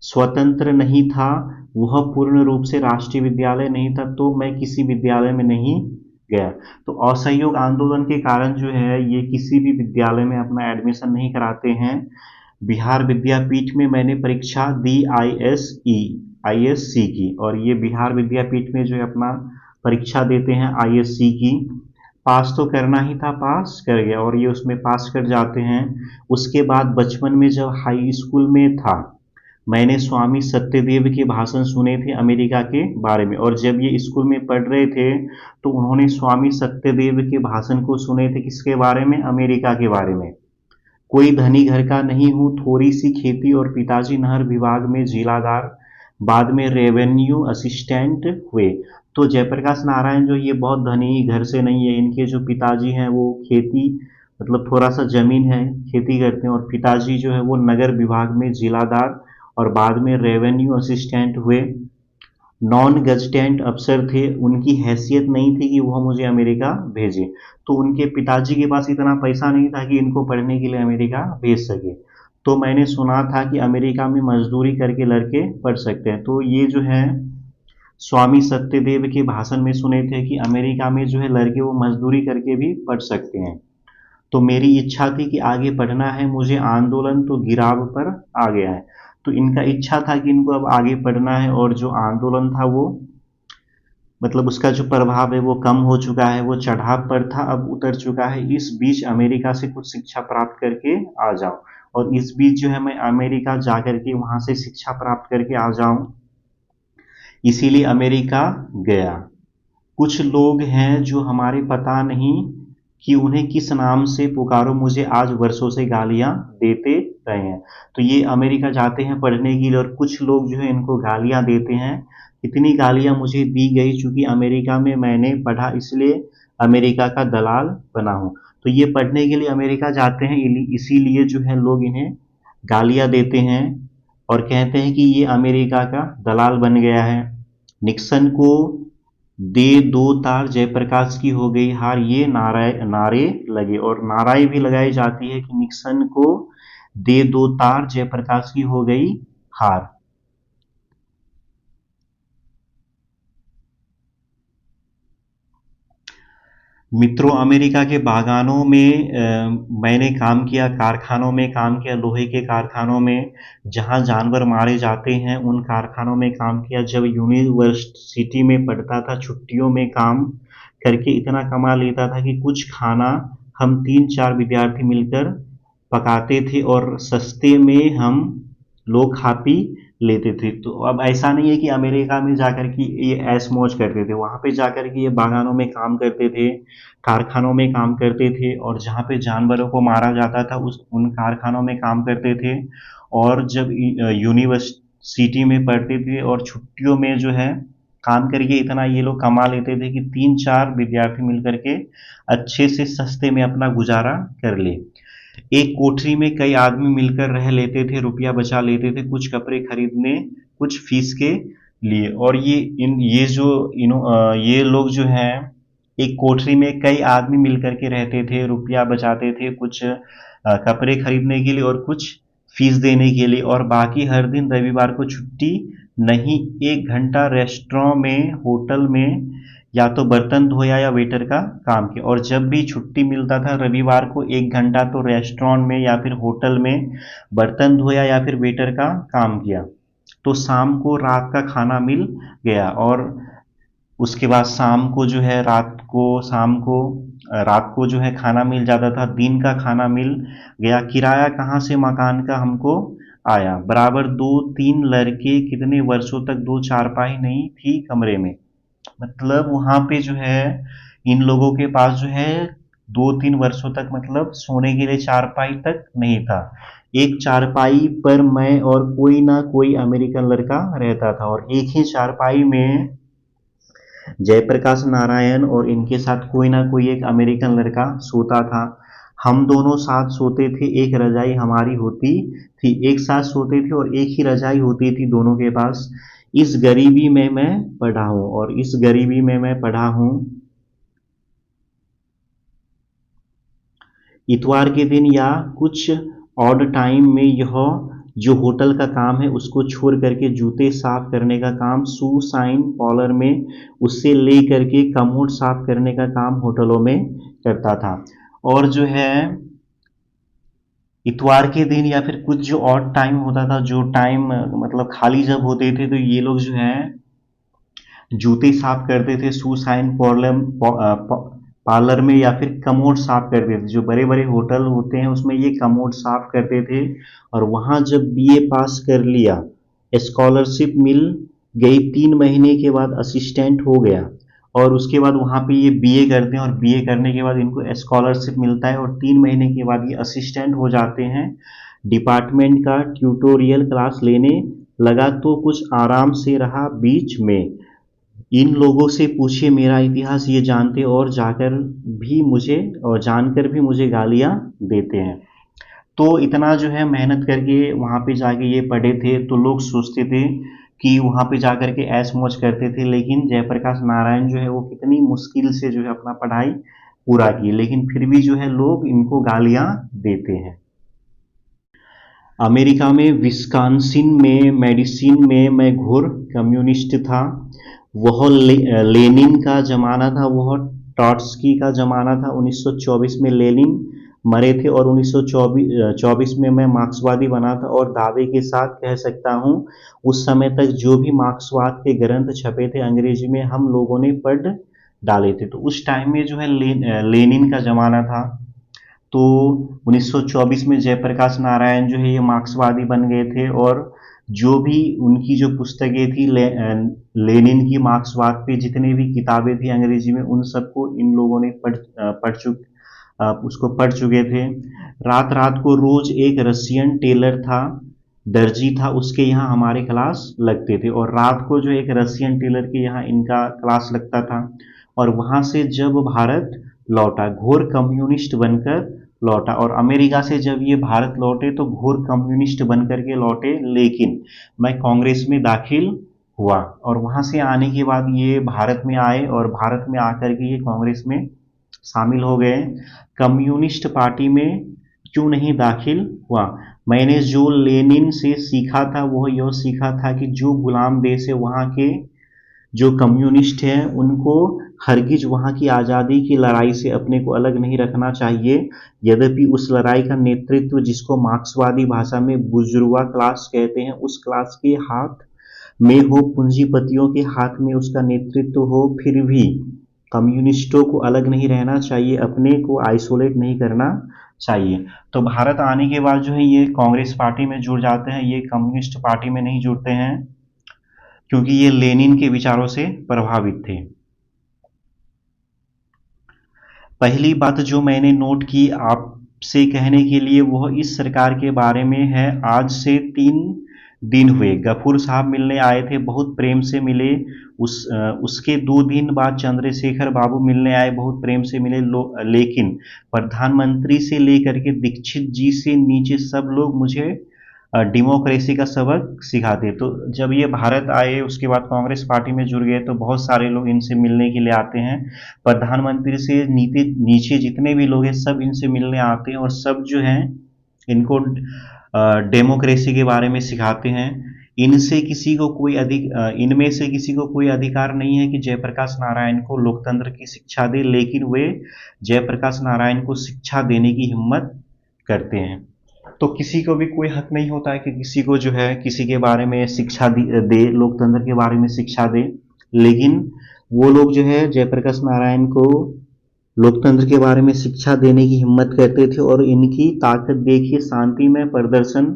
स्वतंत्र नहीं था, वह पूर्ण रूप से राष्ट्रीय विद्यालय नहीं था, तो मैं किसी विद्यालय में नहीं गया। तो असहयोग आंदोलन के कारण जो है ये किसी भी विद्यालय में अपना एडमिशन नहीं कराते हैं। बिहार विद्यापीठ में मैंने परीक्षा दी आईएससी की, और ये बिहार विद्यापीठ में जो है अपना परीक्षा देते हैं आईएससी की। पास तो करना ही था, पास कर गया, और ये उसमें पास कर जाते हैं। उसके बाद बचपन में जब हाई स्कूल में था, मैंने स्वामी सत्यदेव के भाषण सुने थे अमेरिका के बारे में, और जब ये स्कूल में पढ़ रहे थे तो उन्होंने स्वामी सत्यदेव के भाषण को सुने थे। किसके बारे में? अमेरिका के बारे में। कोई धनी घर का नहीं हूँ, थोड़ी सी खेती और पिताजी नहर विभाग में जिलादार, बाद में रेवेन्यू असिस्टेंट हुए। तो जयप्रकाश नारायण जो ये बहुत धनी घर से नहीं है, इनके जो पिताजी हैं वो खेती, मतलब थोड़ा सा जमीन है, खेती करते हैं, और पिताजी जो है वो नगर विभाग में जिलादार और बाद में रेवेन्यू असिस्टेंट हुए। नॉन गजटेंट अफसर थे, उनकी हैसियत नहीं थी कि वो मुझे अमेरिका भेजे। तो उनके पिताजी के पास इतना पैसा नहीं था कि इनको पढ़ने के लिए अमेरिका भेज सके। तो मैंने सुना था कि अमेरिका में मजदूरी करके लड़के पढ़ सकते हैं। तो ये जो है स्वामी सत्यदेव के भाषण में सुने थे कि अमेरिका में जो है लड़के वो मजदूरी करके भी पढ़ सकते हैं। तो मेरी इच्छा थी कि आगे पढ़ना है मुझे। आंदोलन तो गिराव पर आ गया है। तो इनका इच्छा था कि इनको अब आगे पढ़ना है, और जो आंदोलन था वो मतलब उसका जो प्रभाव है वो कम हो चुका है, वो चढ़ाव पर था, अब उतर चुका है। इस बीच अमेरिका से कुछ शिक्षा प्राप्त करके आ जाऊं, और इस बीच जो है मैं अमेरिका जा करके वहां से शिक्षा प्राप्त करके आ जाऊं, इसीलिए अमेरिका गया। कुछ लोग हैं जो हमारे पता नहीं कि उन्हें किस नाम से पुकारो, मुझे आज वर्षों से गालियां देते रहे हैं। तो ये अमेरिका जाते हैं पढ़ने के लिए, और कुछ लोग जो है इनको गालियां देते हैं। इतनी गालियां मुझे दी गई, चूंकि अमेरिका में मैंने पढ़ा इसलिए अमेरिका का दलाल बना हूं। तो ये पढ़ने के लिए अमेरिका जाते हैं, इसीलिए जो है लोग इन्हें गालियां देते हैं और कहते हैं कि ये अमेरिका का दलाल बन गया है। निक्सन को दे दो तार जयप्रकाश की हो गई हार, ये नारे लगे, और नाराएं भी लगाई जाती है कि निक्सन को दे दो तार जयप्रकाश की हो गई हार। मित्रों, अमेरिका के बागानों में मैंने काम किया, कारखानों में काम किया, लोहे के कारखानों में जहां जानवर मारे जाते हैं उन कारखानों में काम किया। जब यूनिवर्सिटी में पढ़ता था, छुट्टियों में काम करके इतना कमा लेता था कि कुछ खाना हम 3-4 विद्यार्थी मिलकर पकाते थे, और सस्ते में हम लोग खा पी लेते थे। तो अब ऐसा नहीं है कि अमेरिका में जाकर के ये ऐश मौज करते थे, वहां पे जाकर के ये बागानों में काम करते थे, कारखानों में काम करते थे, और जहाँ पे जानवरों को मारा जाता था उस उन कारखानों में काम करते थे। और जब यूनिवर्सिटी में पढ़ते थे और छुट्टियों में जो है काम करके इतना ये लोग कमा लेते थे कि 3-4 विद्यार्थी मिलकर के अच्छे से सस्ते में अपना गुजारा कर ले। एक कोठरी में कई आदमी मिलकर रह लेते थे, रुपया बचा लेते थे कुछ कपड़े खरीदने, कुछ फीस के लिए। और ये लोग जो हैं एक कोठरी में कई आदमी मिलकर के रहते थे, रुपया बचाते थे कुछ कपड़े खरीदने के लिए और कुछ फीस देने के लिए, और बाकी हर दिन रविवार को छुट्टी नहीं, 1 घंटा रेस्टोरेंट में, होटल में या तो बर्तन धोया या वेटर का काम किया। और जब भी छुट्टी मिलता था रविवार को, 1 घंटा तो रेस्टोरेंट में या फिर होटल में बर्तन धोया या फिर वेटर का काम किया। तो शाम को रात का खाना मिल गया, और उसके बाद शाम को जो है रात को जो है खाना मिल जाता था, दिन का खाना मिल गया। किराया कहाँ से मकान का हमको आया, बराबर 2-3 लड़के कितने वर्षों तक, 2 चारपाई नहीं थी कमरे में। मतलब वहां पे जो है इन लोगों के पास जो है 2-3 वर्षों तक मतलब सोने के लिए चारपाई तक नहीं था। एक चारपाई पर मैं और कोई ना कोई अमेरिकन लड़का रहता था, और एक ही चारपाई में जयप्रकाश नारायण और इनके साथ कोई ना कोई एक अमेरिकन लड़का सोता था। हम दोनों साथ सोते थे, एक रजाई हमारी होती थी, एक साथ सोते थे और एक ही रजाई होती थी दोनों के पास। इस गरीबी में मैं पढ़ा हूं, और इस गरीबी में मैं पढ़ा हूं। इतवार के दिन या कुछ ऑड टाइम में यह जो होटल का काम है उसको छोड़ करके जूते साफ करने का काम शू शाइन पार्लर में, उससे ले करके कमोड साफ करने का काम होटलों में करता था। और जो है इतवार के दिन या फिर कुछ जो ऑड टाइम होता था, जो टाइम मतलब खाली जब होते थे, तो ये लोग जो है जूते साफ करते थे शू शाइन पार्लर में, या फिर कमोड साफ करते थे। जो बड़े बड़े होटल होते हैं उसमें ये कमोड साफ करते थे। और वहां जब बीए पास कर लिया, स्कॉलरशिप मिल गई, 3 महीने के बाद असिस्टेंट हो गया, और उसके बाद वहां पे ये बीए करते हैं, और बीए करने के बाद इनको स्कॉलरशिप मिलता है, और 3 महीने के बाद ये असिस्टेंट हो जाते हैं। डिपार्टमेंट का ट्यूटोरियल क्लास लेने लगा तो कुछ आराम से रहा बीच में। इन लोगों से पूछिए मेरा इतिहास, ये जानते और जानकर भी मुझे गालियां देते हैं। तो इतना जो है मेहनत करके वहाँ पे जाके ये पढ़े थे, तो लोग सोचते थे कि वहाँ पे जाकर के ऐश मौज करते थे, लेकिन जयप्रकाश नारायण जो है वो कितनी मुश्किल से जो है अपना पढ़ाई पूरा की, लेकिन फिर भी जो है लोग इनको गालियाँ देते हैं। अमेरिका में विस्कॉन्सिन में मेडिसिन में मैं घोर कम्युनिस्ट था। वह लेनिन का ज़माना था, वह ट्रॉट्स्की का ज़माना था। 1924 में लेनिन मरे थे और 1924 में मैं मार्क्सवादी बना था, और दावे के साथ कह सकता हूँ उस समय तक जो भी मार्क्सवाद के ग्रंथ छपे थे अंग्रेजी में हम लोगों ने पढ़ डाले थे। तो उस टाइम में जो है लेनिन का ज़माना था। तो 1924 में जयप्रकाश नारायण जो है ये मार्क्सवादी बन गए थे, और जो भी उनकी जो पुस्तकें थी लेनिन की मार्क्सवाद पे जितने भी किताबें थी अंग्रेजी में, उन सबको इन लोगों ने उसको पढ़ चुके थे। रात रात को रोज एक रशियन टेलर था, दर्जी था, उसके यहाँ हमारे क्लास लगते थे, और रात को जो एक रशियन टेलर के यहाँ इनका क्लास लगता था। और वहाँ से जब भारत लौटा घोर कम्युनिस्ट बनकर लौटा, और अमेरिका से जब ये भारत लौटे तो घोर कम्युनिस्ट बनकर के लौटे, लेकिन मैं कांग्रेस में दाखिल हुआ, और वहाँ से आने के बाद ये भारत में आए, और भारत में आकर के ये कांग्रेस में शामिल हो गए। कम्युनिस्ट पार्टी में क्यों नहीं दाखिल हुआ? मैंने जो लेनिन से सीखा था वह यह सीखा था कि जो गुलाम देश है वहाँ के जो कम्युनिस्ट हैं उनको हरगिज वहाँ की आज़ादी की लड़ाई से अपने को अलग नहीं रखना चाहिए। यद्यपि उस लड़ाई का नेतृत्व, जिसको मार्क्सवादी भाषा में बुर्जुआ क्लास कहते हैं, उस क्लास के हाथ में हो, पूंजीपतियों के हाथ में उसका नेतृत्व हो, फिर भी कम्युनिस्टों को अलग नहीं रहना चाहिए, अपने को आइसोलेट नहीं करना चाहिए। तो भारत आने के बाद जो है ये कांग्रेस पार्टी में जुड़ जाते हैं, ये कम्युनिस्ट पार्टी में नहीं जुड़ते हैं, क्योंकि ये लेनिन के विचारों से प्रभावित थे। पहली बात जो मैंने नोट की आपसे कहने के लिए वह इस सरकार के बारे में है। आज से 3 दिन हुए गफूर साहब मिलने आए थे, बहुत प्रेम से मिले। उसके 2 दिन बाद चंद्रशेखर बाबू मिलने आए, बहुत प्रेम से मिले। लेकिन प्रधानमंत्री से लेकर के दीक्षित जी से नीचे सब लोग मुझे डेमोक्रेसी का सबक सिखाते। तो जब ये भारत आए उसके बाद कांग्रेस पार्टी में जुड़ गए तो बहुत सारे लोग इनसे मिलने के लिए आते हैं। प्रधानमंत्री से नीचे जितने भी लोग हैं सब इनसे मिलने आते हैं, और सब जो हैं इनको डेमोक्रेसी के बारे में सिखाते हैं। इनसे किसी को कोई इनमें से किसी को कोई अधिकार नहीं है कि जयप्रकाश नारायण को लोकतंत्र की शिक्षा दे, लेकिन वे जयप्रकाश नारायण को शिक्षा देने की हिम्मत करते हैं। तो किसी को भी कोई हक नहीं होता है कि किसी को जो है किसी के बारे में शिक्षा दे, लोकतंत्र के बारे में शिक्षा दे, लेकिन वो लोग जो है जयप्रकाश नारायण को लोकतंत्र के बारे में शिक्षा देने की हिम्मत करते थे। और इनकी ताकत देखिए, शांति में प्रदर्शन,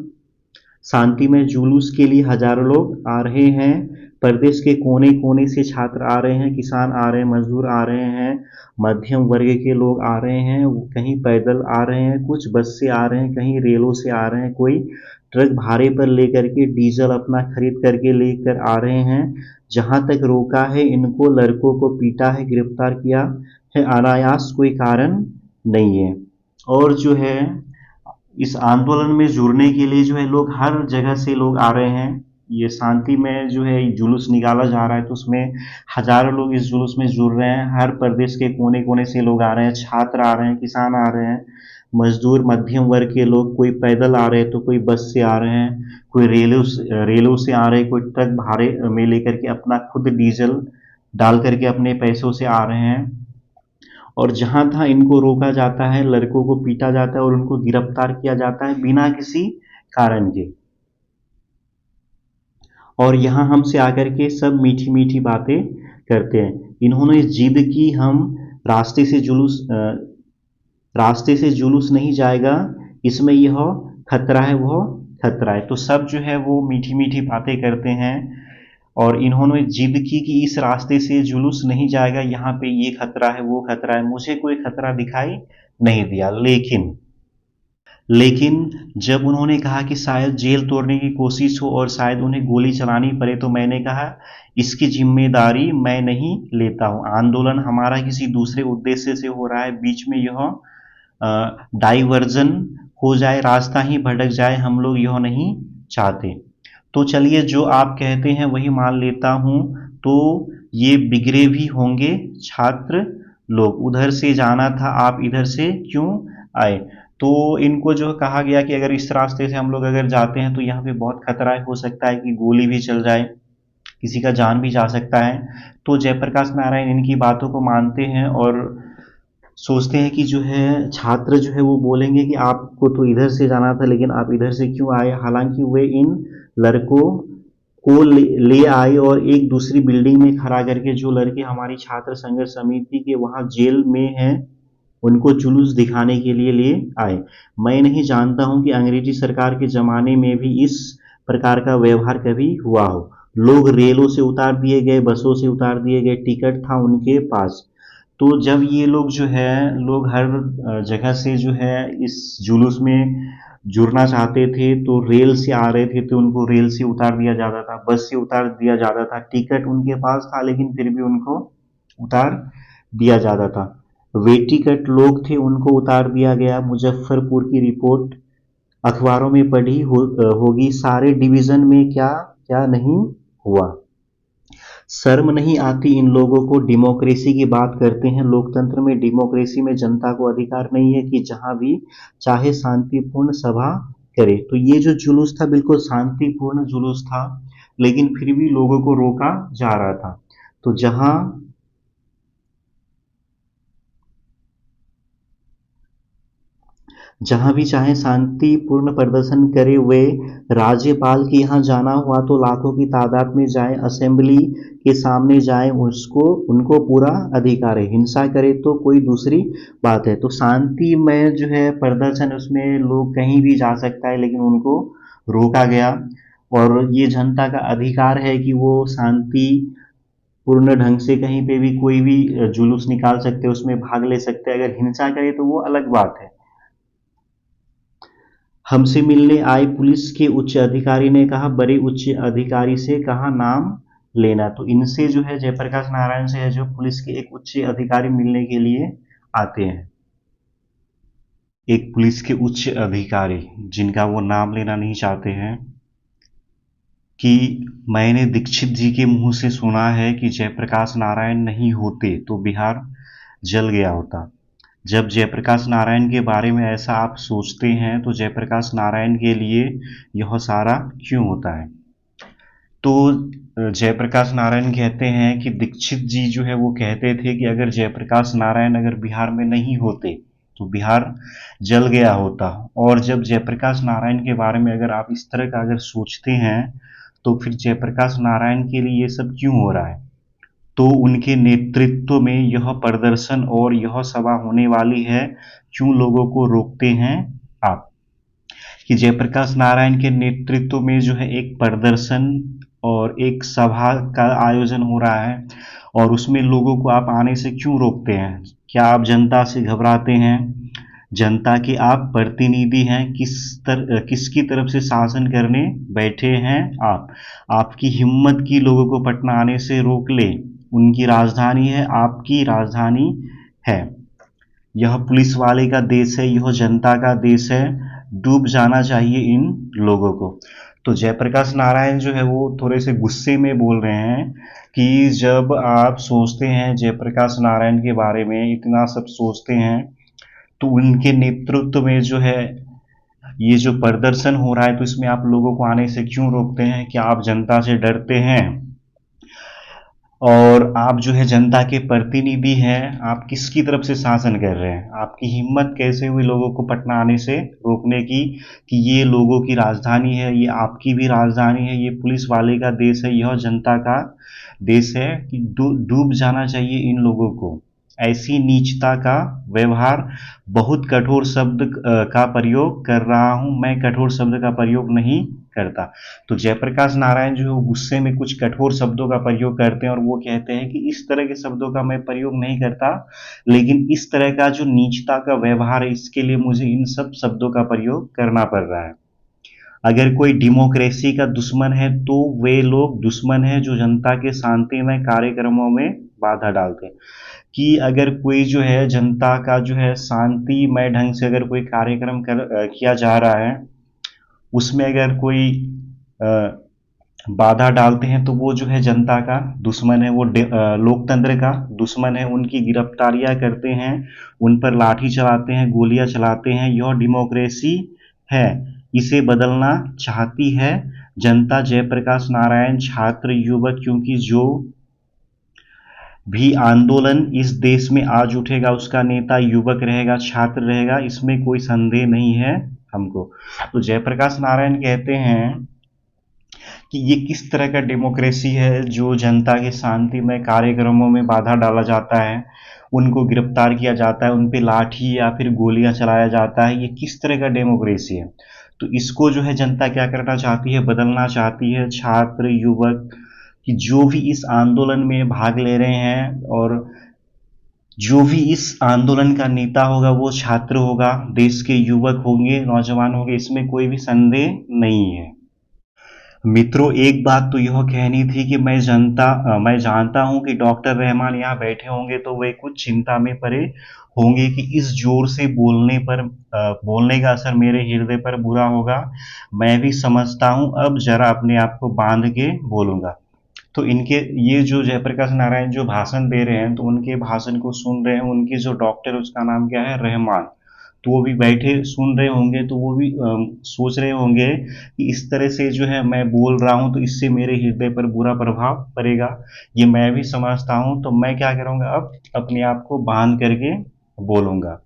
शांति में जुलूस के लिए हजारों लोग आ रहे हैं। प्रदेश के कोने कोने से छात्र आ रहे हैं, किसान आ रहे हैं, मजदूर आ रहे हैं, मध्यम वर्ग के लोग आ रहे हैं, कहीं पैदल आ रहे हैं, कुछ बस से आ रहे हैं, कहीं रेलों से आ रहे हैं, कोई ट्रक भाड़े पर लेकर के डीजल अपना खरीद करके लेकर आ रहे हैं। जहां तक रोका है इनको, लड़कों को पीटा है, गिरफ्तार किया है, अनायास कोई कारण नहीं है। और जो है इस आंदोलन में जुड़ने के लिए जो है लोग हर जगह से लोग आ रहे हैं। ये शांति में जो है जुलूस निकाला जा रहा है तो उसमें हजारों लोग इस जुलूस में जुड़ रहे हैं। हर प्रदेश के कोने कोने से लोग आ रहे हैं, छात्र आ रहे हैं, किसान आ रहे हैं, मजदूर, मध्यम वर्ग के लोग, कोई पैदल आ रहे हैं तो कोई बस से आ रहे हैं, कोई रेलों से आ रहे हैं, कोई ट्रक भाड़े में लेकर के अपना खुद डीजल डाल करके अपने पैसों से आ रहे हैं। और जहां था इनको रोका जाता है, लड़कों को पीटा जाता है और उनको गिरफ्तार किया जाता है बिना किसी कारण के। और यहाँ हमसे आकर के सब मीठी मीठी बातें करते हैं। इन्होंने जिद की हम रास्ते से जुलूस नहीं जाएगा, इसमें यह खतरा है, वह खतरा है। तो सब जो है वो मीठी मीठी बातें करते हैं, और इन्होंने जिद की कि इस रास्ते से जुलूस नहीं जाएगा, यहाँ पे ये खतरा है, वो खतरा है। मुझे कोई खतरा दिखाई नहीं दिया, लेकिन जब उन्होंने कहा कि शायद जेल तोड़ने की कोशिश हो और शायद उन्हें गोली चलानी पड़े, तो मैंने कहा इसकी जिम्मेदारी मैं नहीं लेता हूँ। आंदोलन हमारा किसी दूसरे उद्देश्य से हो रहा है, बीच में यह डाइवर्जन हो जाए, रास्ता ही भटक जाए, हम लोग यह नहीं चाहते। तो चलिए जो आप कहते हैं वही मान लेता हूं। तो ये बिगड़े भी होंगे छात्र लोग, उधर से जाना था आप इधर से क्यों आए। तो इनको जो कहा गया कि अगर इस रास्ते से हम लोग अगर जाते हैं तो यहाँ पे बहुत खतरा हो सकता है कि गोली भी चल जाए, किसी का जान भी जा सकता है। तो जयप्रकाश नारायण इनकी बातों को मानते हैं और सोचते हैं कि जो है छात्र जो है वो बोलेंगे कि आपको तो इधर से जाना था लेकिन आप इधर से क्यों आए। हालांकि वे इन लड़कों को ले आए और एक दूसरी बिल्डिंग में खड़ा करके, जो लड़के हमारी छात्र संघर्ष समिति के वहां जेल में हैं उनको जुलूस दिखाने के लिए ले आए। मैं नहीं जानता हूं कि अंग्रेजी सरकार के जमाने में भी इस प्रकार का व्यवहार कभी हुआ हो। लोग रेलों से उतार दिए गए, बसों से उतार दिए गए, टिकट था उनके पास। तो जब ये लोग जो है लोग हर जगह से जो है इस जुलूस में जुड़ना चाहते थे, तो रेल से आ रहे थे तो उनको रेल से उतार दिया जाता था, बस से उतार दिया जाता था। टिकट उनके पास था लेकिन फिर भी उनको उतार दिया जाता था। वे टिकट लोग थे उनको उतार दिया गया। मुजफ्फरपुर की रिपोर्ट अखबारों में पढ़ी होगी, सारे डिवीजन में क्या क्या नहीं हुआ। शर्म नहीं आती इन लोगों को। डेमोक्रेसी की बात करते हैं, लोकतंत्र में डेमोक्रेसी में जनता को अधिकार नहीं है कि जहां भी चाहे शांतिपूर्ण सभा करे। तो ये जो जुलूस था बिल्कुल शांतिपूर्ण जुलूस था, लेकिन फिर भी लोगों को रोका जा रहा था। तो जहां भी चाहे शांतिपूर्ण प्रदर्शन करे। वे राज्यपाल के यहाँ जाना हुआ तो लाखों की तादाद में जाए, असेंबली के सामने जाए, उसको उनको पूरा अधिकार है। हिंसा करे तो कोई दूसरी बात है। तो शांति में जो है प्रदर्शन, उसमें लोग कहीं भी जा सकता है लेकिन उनको रोका गया। और ये जनता का अधिकार है कि वो शांति पूर्ण ढंग से कहीं पे भी कोई भी जुलूस निकाल सकते हैं, उसमें भाग ले सकते हैं। अगर हिंसा करे तो वो अलग बात है। हमसे मिलने आए पुलिस के उच्च अधिकारी ने कहा, बड़े उच्च अधिकारी से कहा नाम लेना। तो इनसे जो है जयप्रकाश नारायण से है जो पुलिस के एक उच्च अधिकारी मिलने के लिए आते हैं। एक पुलिस के उच्च अधिकारी जिनका वो नाम लेना नहीं चाहते हैं, कि मैंने दीक्षित जी के मुंह से सुना है कि जयप्रकाश नारायण नहीं होते तो बिहार जल गया होता। जब जयप्रकाश नारायण के बारे में ऐसा आप सोचते हैं तो जयप्रकाश नारायण के लिए यह सारा क्यों होता है। तो जयप्रकाश नारायण कहते हैं कि दीक्षित जी जो है वो कहते थे कि अगर जयप्रकाश नारायण अगर बिहार में नहीं होते तो बिहार जल गया होता। और जब जयप्रकाश नारायण के बारे में अगर आप इस तरह का अगर सोचते हैं तो फिर जयप्रकाश नारायण के लिए ये सब क्यों हो रहा है। तो उनके नेतृत्व में यह प्रदर्शन और यह सभा होने वाली है, क्यों लोगों को रोकते हैं आप। कि जयप्रकाश नारायण के नेतृत्व में जो है एक प्रदर्शन और एक सभा का आयोजन हो रहा है और उसमें लोगों को आप आने से क्यों रोकते हैं। क्या आप जनता से घबराते हैं। जनता के आप प्रतिनिधि हैं, किसकी तरफ से शासन करने बैठे हैं आपकी हिम्मत की लोगों को पटना आने से रोक ले। उनकी राजधानी है, आपकी राजधानी है। यह पुलिस वाले का देश है, यह जनता का देश है। डूब जाना चाहिए इन लोगों को। तो जयप्रकाश नारायण जो है वो थोड़े से गुस्से में बोल रहे हैं कि जब आप सोचते हैं जयप्रकाश नारायण के बारे में, इतना सब सोचते हैं, तो उनके नेतृत्व में जो है ये जो प्रदर्शन हो रहा है तो इसमें आप लोगों को आने से क्यों रोकते हैं। क्या आप जनता से डरते हैं। और आप जो है जनता के प्रतिनिधि हैं, आप किसकी तरफ से शासन कर रहे हैं। आपकी हिम्मत कैसे हुई लोगों को पटना आने से रोकने की, कि ये लोगों की राजधानी है, ये आपकी भी राजधानी है, ये पुलिस वाले का देश है, यह जनता का देश है। कि डूब जाना चाहिए इन लोगों को। ऐसी नीचता का व्यवहार, बहुत कठोर शब्द का प्रयोग कर रहा हूं मैं, कठोर शब्द का प्रयोग नहीं करता। तो जयप्रकाश नारायण जो है वो गुस्से में कुछ कठोर शब्दों का प्रयोग करते हैं और वो कहते हैं कि इस तरह के शब्दों का मैं प्रयोग नहीं करता, लेकिन इस तरह का जो नीचता का व्यवहार है इसके लिए मुझे इन सब शब्दों का प्रयोग करना पड़ रहा है। अगर कोई डेमोक्रेसी का दुश्मन है तो वे लोग दुश्मन है जो जनता के शांतिमय कार्यक्रमों में बाधा डालते हैं। कि अगर कोई जो है जनता का जो है शांतिमय ढंग से अगर कोई कार्यक्रम किया जा रहा है, उसमें अगर कोई बाधा डालते हैं तो वो जो है जनता का दुश्मन है, वो लोकतंत्र का दुश्मन है, उनकी गिरफ्तारियां करते हैं, उन पर लाठी चलाते हैं, गोलियां चलाते हैं। यह डेमोक्रेसी है, इसे बदलना चाहती है जनता। जयप्रकाश नारायण छात्र युवक, क्योंकि जो भी आंदोलन इस देश में आज उठेगा उसका नेता युवक रहेगा, छात्र रहेगा, इसमें कोई संदेह नहीं है हमको। तो जयप्रकाश नारायण कहते हैं कि ये किस तरह का डेमोक्रेसी है जो जनता के शांतिमय कार्यक्रमों में बाधा डाला जाता है, उनको गिरफ्तार किया जाता है, उन पे लाठी या फिर गोलियां चलाया जाता है, ये किस तरह का डेमोक्रेसी है। तो इसको जो है जनता क्या करना चाहती है, बदलना चाहती है। छात्र युवक कि जो भी इस आंदोलन में भाग ले रहे हैं और जो भी इस आंदोलन का नेता होगा वो छात्र होगा, देश के युवक होंगे, नौजवान होंगे, इसमें कोई भी संदेह नहीं है। मित्रों, एक बात तो यह कहनी थी कि मैं जानता हूं कि डॉक्टर रहमान यहाँ बैठे होंगे तो वे कुछ चिंता में पड़े होंगे कि इस जोर से बोलने का असर मेरे हृदय पर बुरा होगा। मैं भी समझता हूं, अब जरा अपने आप को बांध के बोलूंगा। तो इनके ये जो जयप्रकाश नारायण जो भाषण दे रहे हैं, तो उनके भाषण को सुन रहे हैं उनके जो डॉक्टर, उसका नाम क्या है, रहमान। तो वो भी बैठे सुन रहे होंगे, तो वो भी सोच रहे होंगे कि इस तरह से जो है मैं बोल रहा हूँ तो इससे मेरे हृदय पर बुरा प्रभाव पड़ेगा। ये मैं भी समझता हूँ, तो मैं क्या करूँगा, अब अपने आप को बांध करके बोलूँगा।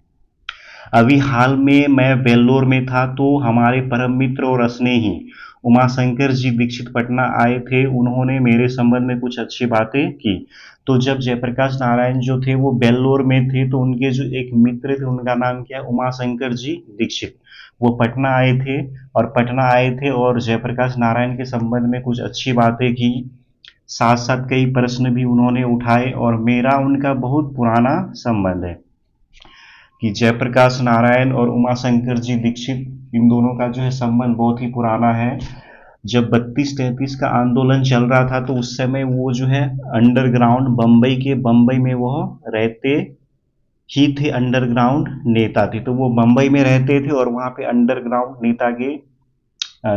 अभी हाल में मैं वेल्लोर में था, तो हमारे परम मित्र और स्नेही उमाशंकर जी दीक्षित पटना आए थे। उन्होंने मेरे संबंध में कुछ अच्छी बातें की। तो जब जयप्रकाश नारायण जो थे वो वेल्लोर में थे, तो उनके जो एक मित्र थे उनका नाम क्या है, उमाशंकर जी दीक्षित, वो पटना आए थे। और पटना आए थे और जयप्रकाश नारायण के संबंध में कुछ अच्छी बातें की, साथ साथ कई प्रश्न भी उन्होंने उठाए। और मेरा उनका बहुत पुराना संबंध है कि जयप्रकाश नारायण और उमाशंकर जी दीक्षित, इन दोनों का जो है संबंध बहुत ही पुराना है। जब 32-33 का आंदोलन चल रहा था, तो उस समय वो जो है अंडरग्राउंड बम्बई में वो रहते ही थे, अंडरग्राउंड नेता थे। तो वो बम्बई में रहते थे और वहाँ पे अंडरग्राउंड नेता के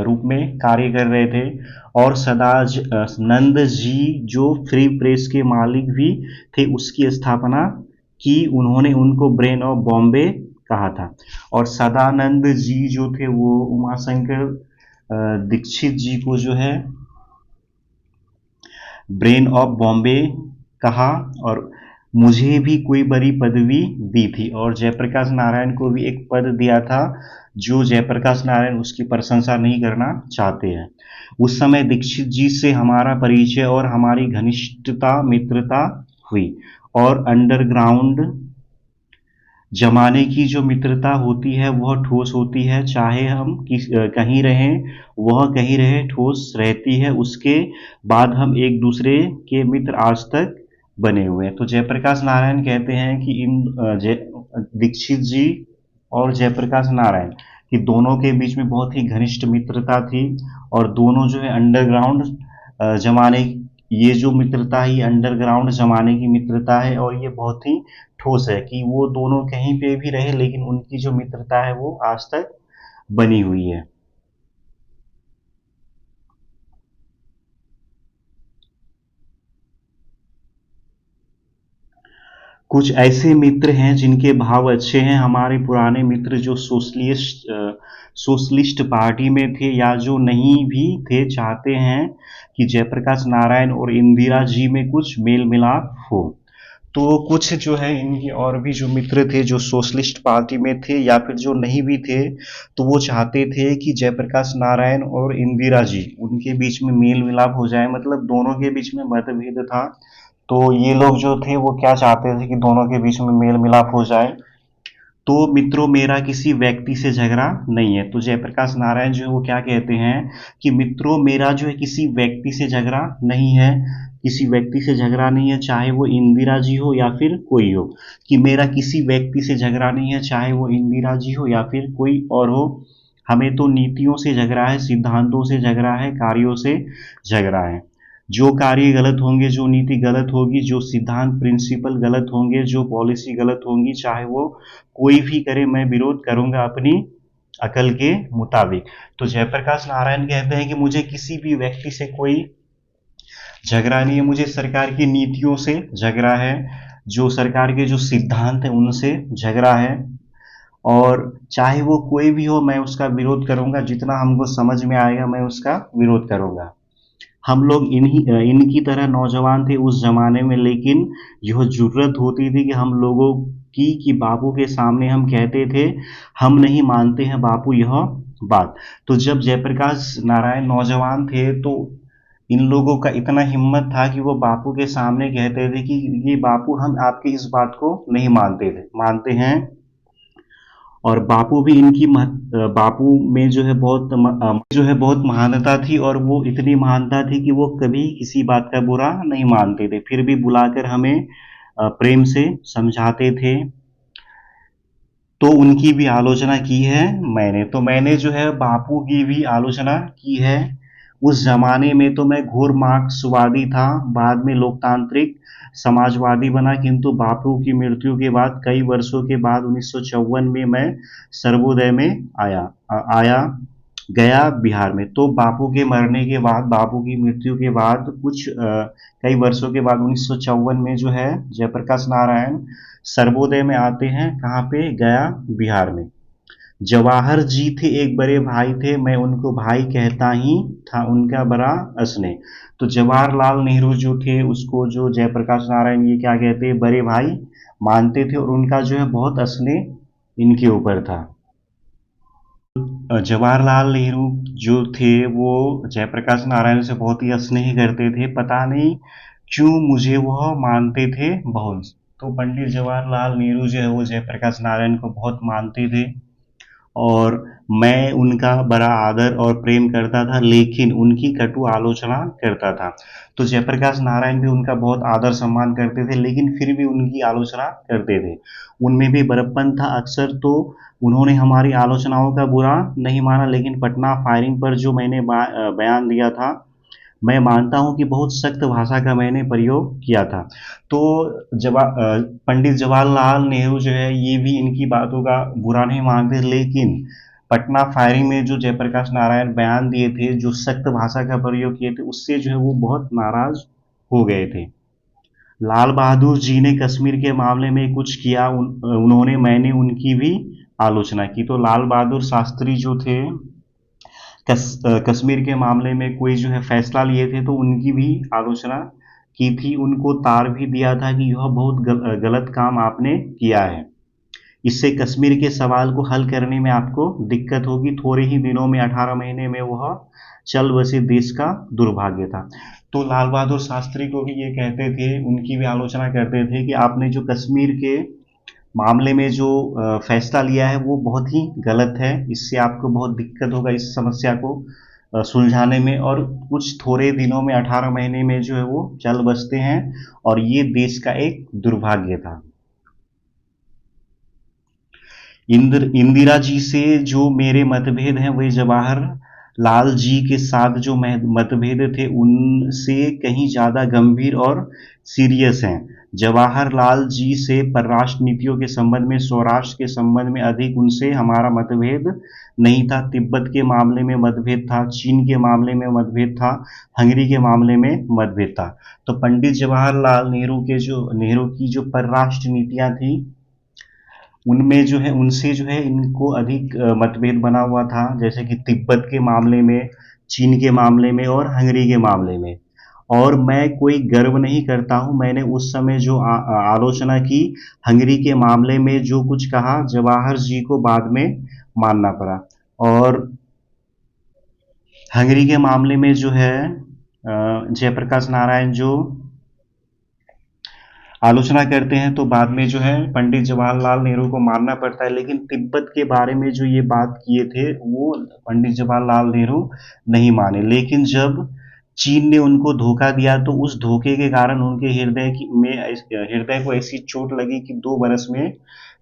रूप में कार्य कर रहे थे। और सदानंद जी जो फ्री प्रेस के मालिक भी थे, उसकी स्थापना की उन्होंने, उनको ब्रेन ऑफ बॉम्बे कहा था। और सदानंद जी जो थे वो उमाशंकर दीक्षित जी को जो है ब्रेन ऑफ बॉम्बे कहा। और मुझे भी कोई बड़ी पदवी दी थी, और जयप्रकाश नारायण को भी एक पद दिया था जो जयप्रकाश नारायण उसकी प्रशंसा नहीं करना चाहते हैं। उस समय दीक्षित जी से हमारा परिचय और हमारी घनिष्ठता मित्रता हुई। और अंडरग्राउंड जमाने की जो मित्रता होती है वह ठोस होती है, चाहे हम कहीं रहें, वह कहीं रहे, ठोस रहती है। उसके बाद हम एक दूसरे के मित्र आज तक बने हुए हैं। तो जयप्रकाश नारायण कहते हैं कि दीक्षित जी और जयप्रकाश नारायण कि दोनों के बीच में बहुत ही घनिष्ठ मित्रता थी। और दोनों जो है अंडरग्राउंड जमाने, ये जो मित्रता है ये अंडरग्राउंड जमाने की मित्रता है, और ये बहुत ही ठोस है कि वो दोनों कहीं पे भी रहे लेकिन उनकी जो मित्रता है वो आज तक बनी हुई है। कुछ ऐसे मित्र हैं जिनके भाव अच्छे हैं, हमारे पुराने मित्र जो सोशलिस्ट पार्टी में थे या जो नहीं भी थे, चाहते हैं कि जयप्रकाश नारायण और इंदिरा जी में कुछ मेल मिलाप हो। तो कुछ जो है इनके और भी जो मित्र थे जो सोशलिस्ट पार्टी में थे या फिर जो नहीं भी थे, तो वो चाहते थे कि जयप्रकाश नारायण और इंदिरा जी, उनके बीच में मेल मिलाप हो जाए, मतलब दोनों के बीच में मतभेद था। तो ये लोग जो थे वो क्या चाहते थे कि दोनों के बीच में मेल मिलाप हो जाए। तो मित्रों, मेरा किसी व्यक्ति से झगड़ा नहीं है। तो जयप्रकाश नारायण जो है वो क्या कहते हैं कि मित्रों, मेरा जो है किसी व्यक्ति से झगड़ा नहीं है, किसी व्यक्ति से झगड़ा नहीं है, चाहे वो इंदिरा जी हो या फिर कोई हो, कि मेरा किसी व्यक्ति से झगड़ा नहीं है, चाहे वो इंदिरा जी हो या फिर कोई और हो। हमें तो नीतियों से झगड़ा है, सिद्धांतों से झगड़ा है, कार्यों से झगड़ा है। जो कार्य गलत होंगे, जो नीति गलत होगी, जो सिद्धांत प्रिंसिपल गलत होंगे, जो पॉलिसी गलत होंगी, चाहे वो कोई भी करे, मैं विरोध करूंगा अपनी अकल के मुताबिक। तो जयप्रकाश नारायण कहते हैं कि मुझे किसी भी व्यक्ति से कोई झगड़ा नहीं है, मुझे सरकार की नीतियों से झगड़ा है, जो सरकार के जो सिद्धांत हैं उनसे झगड़ा है, और चाहे वो कोई भी हो मैं उसका विरोध करूंगा, जितना हमको समझ में आएगा मैं उसका विरोध करूंगा। हम लोग इनकी तरह नौजवान थे उस जमाने में, लेकिन यह जुर्रत होती थी कि हम लोगों की कि बापू के सामने हम कहते थे हम नहीं मानते हैं बापू यह बात। तो जब जयप्रकाश नारायण नौजवान थे तो इन लोगों का इतना हिम्मत था कि वो बापू के सामने कहते थे कि ये बापू हम आपकी इस बात को नहीं मानते हैं। और बापू भी बापू में जो है बहुत महानता थी, और वो इतनी महानता थी कि वो कभी किसी बात का बुरा नहीं मानते थे, फिर भी बुलाकर हमें प्रेम से समझाते थे। तो उनकी भी आलोचना की है मैंने, तो मैंने जो है बापू की भी आलोचना की है। उस जमाने में तो मैं घोर मार्क्सवादी था, बाद में लोकतांत्रिक समाजवादी बना, किंतु बापू की मृत्यु के बाद कई वर्षों के बाद 1954 में मैं सर्वोदय में आया गया बिहार में। तो बापू के मरने के बाद, बापू की मृत्यु के बाद कई वर्षों के बाद 1954 में जो है जयप्रकाश नारायण सर्वोदय में आते हैं। कहाँ पे? गया बिहार में। जवाहर जी थे एक बड़े भाई थे, मैं उनको भाई कहता ही था, उनका बड़ा स्नेह। तो जवाहरलाल नेहरू जो थे उसको जो जयप्रकाश नारायण ये क्या कहते, बड़े भाई मानते थे, और उनका जो है बहुत स्नेह इनके ऊपर था। जवाहरलाल नेहरू जो थे वो जयप्रकाश नारायण से बहुत ही स्नेह करते थे, पता नहीं क्यों मुझे वह मानते थे बहुत। तो पंडित जवाहरलाल नेहरू जो है वो जयप्रकाश नारायण को बहुत मानते थे, और मैं उनका बड़ा आदर और प्रेम करता था, लेकिन उनकी कटु आलोचना करता था। तो जयप्रकाश नारायण भी उनका बहुत आदर सम्मान करते थे, लेकिन फिर भी उनकी आलोचना करते थे। उनमें भी बड़प्पन था अक्सर। तो उन्होंने हमारी आलोचनाओं का बुरा नहीं माना, लेकिन पटना फायरिंग पर जो मैंने बयान दिया था, मैं मानता हूं कि बहुत सख्त भाषा का मैंने प्रयोग किया था। तो पंडित जवाहरलाल नेहरू जो है ये भी इनकी बातों का बुरा नहीं मानते, लेकिन पटना फायरिंग में जो जयप्रकाश नारायण बयान दिए थे, जो सख्त भाषा का प्रयोग किए थे, उससे जो है वो बहुत नाराज हो गए थे। लाल बहादुर जी ने कश्मीर के मामले में कुछ किया, मैंने उनकी भी आलोचना की। तो लाल बहादुर शास्त्री जो थे कश्मीर के मामले में कोई जो है फैसला लिए थे, तो उनकी भी आलोचना की थी, उनको तार भी दिया था कि यह बहुत गलत काम आपने किया है, इससे कश्मीर के सवाल को हल करने में आपको दिक्कत होगी, थोड़े ही दिनों में 18 महीने में वह चल बसे देश का दुर्भाग्य था। तो लाल बहादुर शास्त्री को भी ये कहते थे, उनकी भी आलोचना करते थे कि आपने जो कश्मीर के मामले में जो फैसला लिया है वो बहुत ही गलत है, इससे आपको बहुत दिक्कत होगा इस समस्या को सुलझाने में, और कुछ थोड़े दिनों में 18 महीने में जो है वो चल बसते हैं, और ये देश का एक दुर्भाग्य था। इंदिरा जी से जो मेरे मतभेद हैं वे जवाहर लाल जी के साथ जो मतभेद थे उनसे कहीं ज्यादा गंभीर और सीरियस हैं। जवाहरलाल जी से परराष्ट्र नीतियों के संबंध में, स्वराष्ट्र के संबंध में अधिक उनसे हमारा मतभेद नहीं था। तिब्बत के मामले में मतभेद था, चीन के मामले में मतभेद था, हंगरी के मामले में मतभेद था। तो पंडित जवाहरलाल नेहरू की जो परराष्ट्र नीतियां थी उनमें जो है उनसे जो है इनको अधिक मतभेद बना हुआ था, जैसे कि तिब्बत के मामले में, चीन के मामले में और हंगरी के मामले में। और मैं कोई गर्व नहीं करता हूं, मैंने उस समय जो आलोचना की, हंगरी के मामले में जो कुछ कहा, जवाहर जी को बाद में मानना पड़ा। और हंगरी के मामले में जो है जयप्रकाश नारायण जो आलोचना करते हैं, तो बाद में जो है पंडित जवाहरलाल नेहरू को मानना पड़ता है। लेकिन तिब्बत के बारे में जो ये बात किए थे वो पंडित जवाहरलाल नेहरू नहीं माने, लेकिन जब चीन ने उनको धोखा दिया तो उस धोखे के कारण उनके हृदय को ऐसी चोट लगी कि 2 बरस में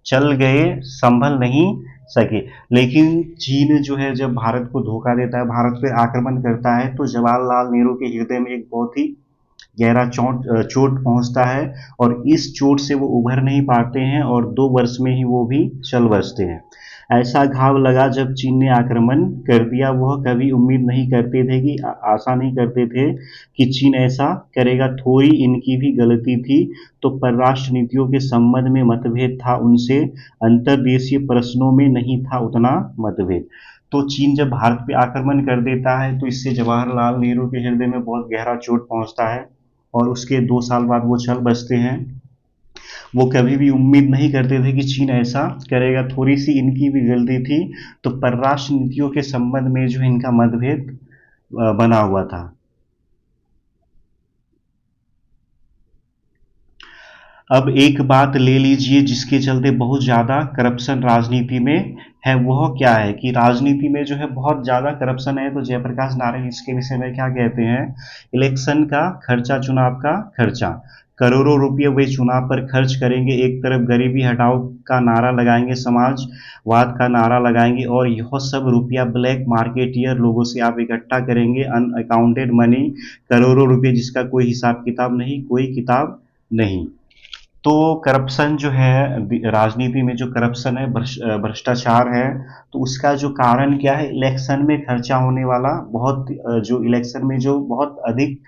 चल गए, संभल नहीं सके। लेकिन चीन जो है जब भारत को धोखा देता है, भारत पे आक्रमण करता है, तो जवाहरलाल नेहरू के हृदय में एक बहुत ही गहरा चोट पहुंचता है और इस चोट से वो उभर नहीं पाते हैं और 2 वर्ष में ही वो भी चल बसते हैं। ऐसा घाव लगा जब चीन ने आक्रमण कर दिया। वह कभी उम्मीद नहीं करते थे कि आशा नहीं करते थे कि चीन ऐसा करेगा। थोड़ी इनकी भी गलती थी। तो परराष्ट्र नीतियों के संबंध में मतभेद था उनसे, अंतर्देशीय प्रश्नों में नहीं था उतना मतभेद। तो चीन जब भारत पे आक्रमण कर देता है तो इससे जवाहरलाल नेहरू के हृदय में बहुत गहरा चोट पहुंचता है और उसके 2 साल बाद वो चल बसते हैं। वो कभी भी उम्मीद नहीं करते थे कि चीन ऐसा करेगा। थोड़ी सी इनकी भी गलती थी। तो परराष्ट्र नीतियों के संबंध में जो है इनका मतभेद बना हुआ था। अब एक बात ले लीजिए जिसके चलते बहुत ज़्यादा करप्शन राजनीति में है। वह क्या है कि राजनीति में जो है बहुत ज़्यादा करप्शन है। तो जयप्रकाश नारायण इसके विषय में क्या कहते हैं, इलेक्शन का खर्चा, चुनाव का खर्चा, करोड़ों रुपये वे चुनाव पर खर्च करेंगे। एक तरफ गरीबी हटाओ का नारा लगाएंगे, समाजवाद का नारा लगाएंगे और यह सब रुपया ब्लैक मार्केटियर लोगों से आप इकट्ठा करेंगे। अनअकाउंटेड मनी, करोड़ों रुपये जिसका कोई हिसाब किताब नहीं, कोई किताब नहीं। तो करप्शन जो है, राजनीति में जो करप्शन है, भ्रष्टाचार है, तो उसका जो कारण क्या है, इलेक्शन में खर्चा होने वाला बहुत, जो इलेक्शन में जो बहुत अधिक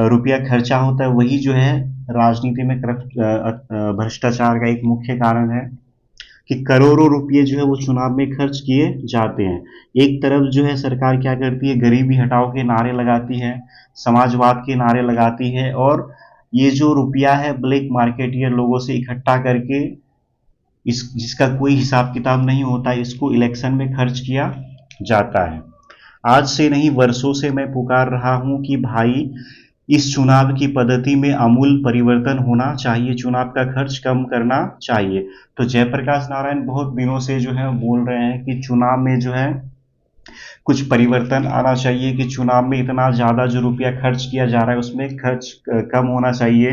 रुपया खर्चा होता है, वही जो है राजनीति में भ्रष्टाचार का एक मुख्य कारण है कि करोड़ों रुपये जो है वो चुनाव में खर्च किए जाते हैं। एक तरफ जो है सरकार क्या करती है, गरीबी हटाओ के नारे लगाती है, समाजवाद के नारे लगाती है और ये जो रुपया है ब्लैक मार्केटियर लोगों से इकट्ठा करके, इस जिसका कोई हिसाब किताब नहीं होता, इसको इलेक्शन में खर्च किया जाता है। आज से नहीं, वर्षों से मैं पुकार रहा हूं कि भाई इस चुनाव की पद्धति में आमूल परिवर्तन होना चाहिए, चुनाव का खर्च कम करना चाहिए। तो जयप्रकाश नारायण बहुत दिनों से जो है बोल रहे हैं कि चुनाव में जो है कुछ परिवर्तन आना चाहिए, कि चुनाव में इतना ज़्यादा जो रुपया खर्च किया जा रहा है उसमें खर्च कम होना चाहिए।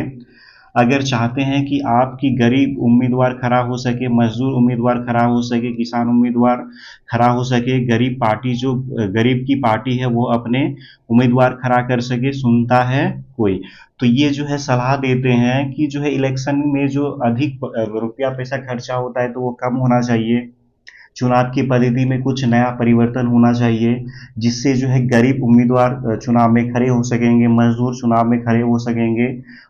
अगर चाहते हैं कि आपकी गरीब उम्मीदवार खड़ा हो सके, मजदूर उम्मीदवार खड़ा हो सके, किसान उम्मीदवार खड़ा हो सके, गरीब पार्टी जो गरीब की पार्टी है वो अपने उम्मीदवार खड़ा कर सके, सुनता है कोई। तो ये जो है सलाह देते हैं कि जो है इलेक्शन में जो अधिक रुपया पैसा खर्चा होता है तो वो कम होना चाहिए। चुनाव की पद्धति में कुछ नया परिवर्तन होना चाहिए जिससे जो है गरीब उम्मीदवार चुनाव में खड़े हो सकेंगे, मजदूर चुनाव में खड़े हो सकेंगे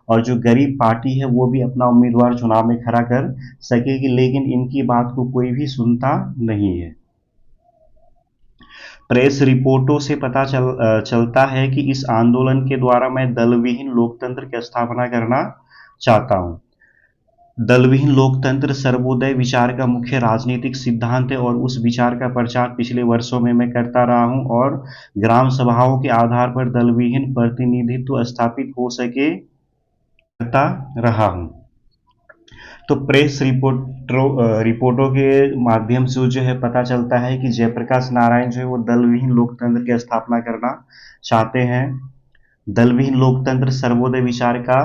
और जो गरीब पार्टी है वो भी अपना उम्मीदवार चुनाव में खड़ा कर सकेगी। लेकिन इनकी बात को कोई भी सुनता नहीं है। प्रेस रिपोर्टों से पता चलता है कि इस आंदोलन के द्वारा मैं दलविहीन लोकतंत्र की स्थापना करना चाहता हूँ। दलविहीन लोकतंत्र सर्वोदय विचार का मुख्य राजनीतिक सिद्धांत है और उस विचार का प्रचार पिछले वर्षों में मैं करता रहा हूं और ग्राम सभाओं के आधार पर दलविहीन प्रतिनिधित्व स्थापित हो सके करता रहा हूं। तो प्रेस रिपोर्टों के माध्यम से जो है पता चलता है कि जयप्रकाश नारायण जो है वो दलविहीन लोकतंत्र की स्थापना करना चाहते हैं। दलविहीन लोकतंत्र सर्वोदय विचार का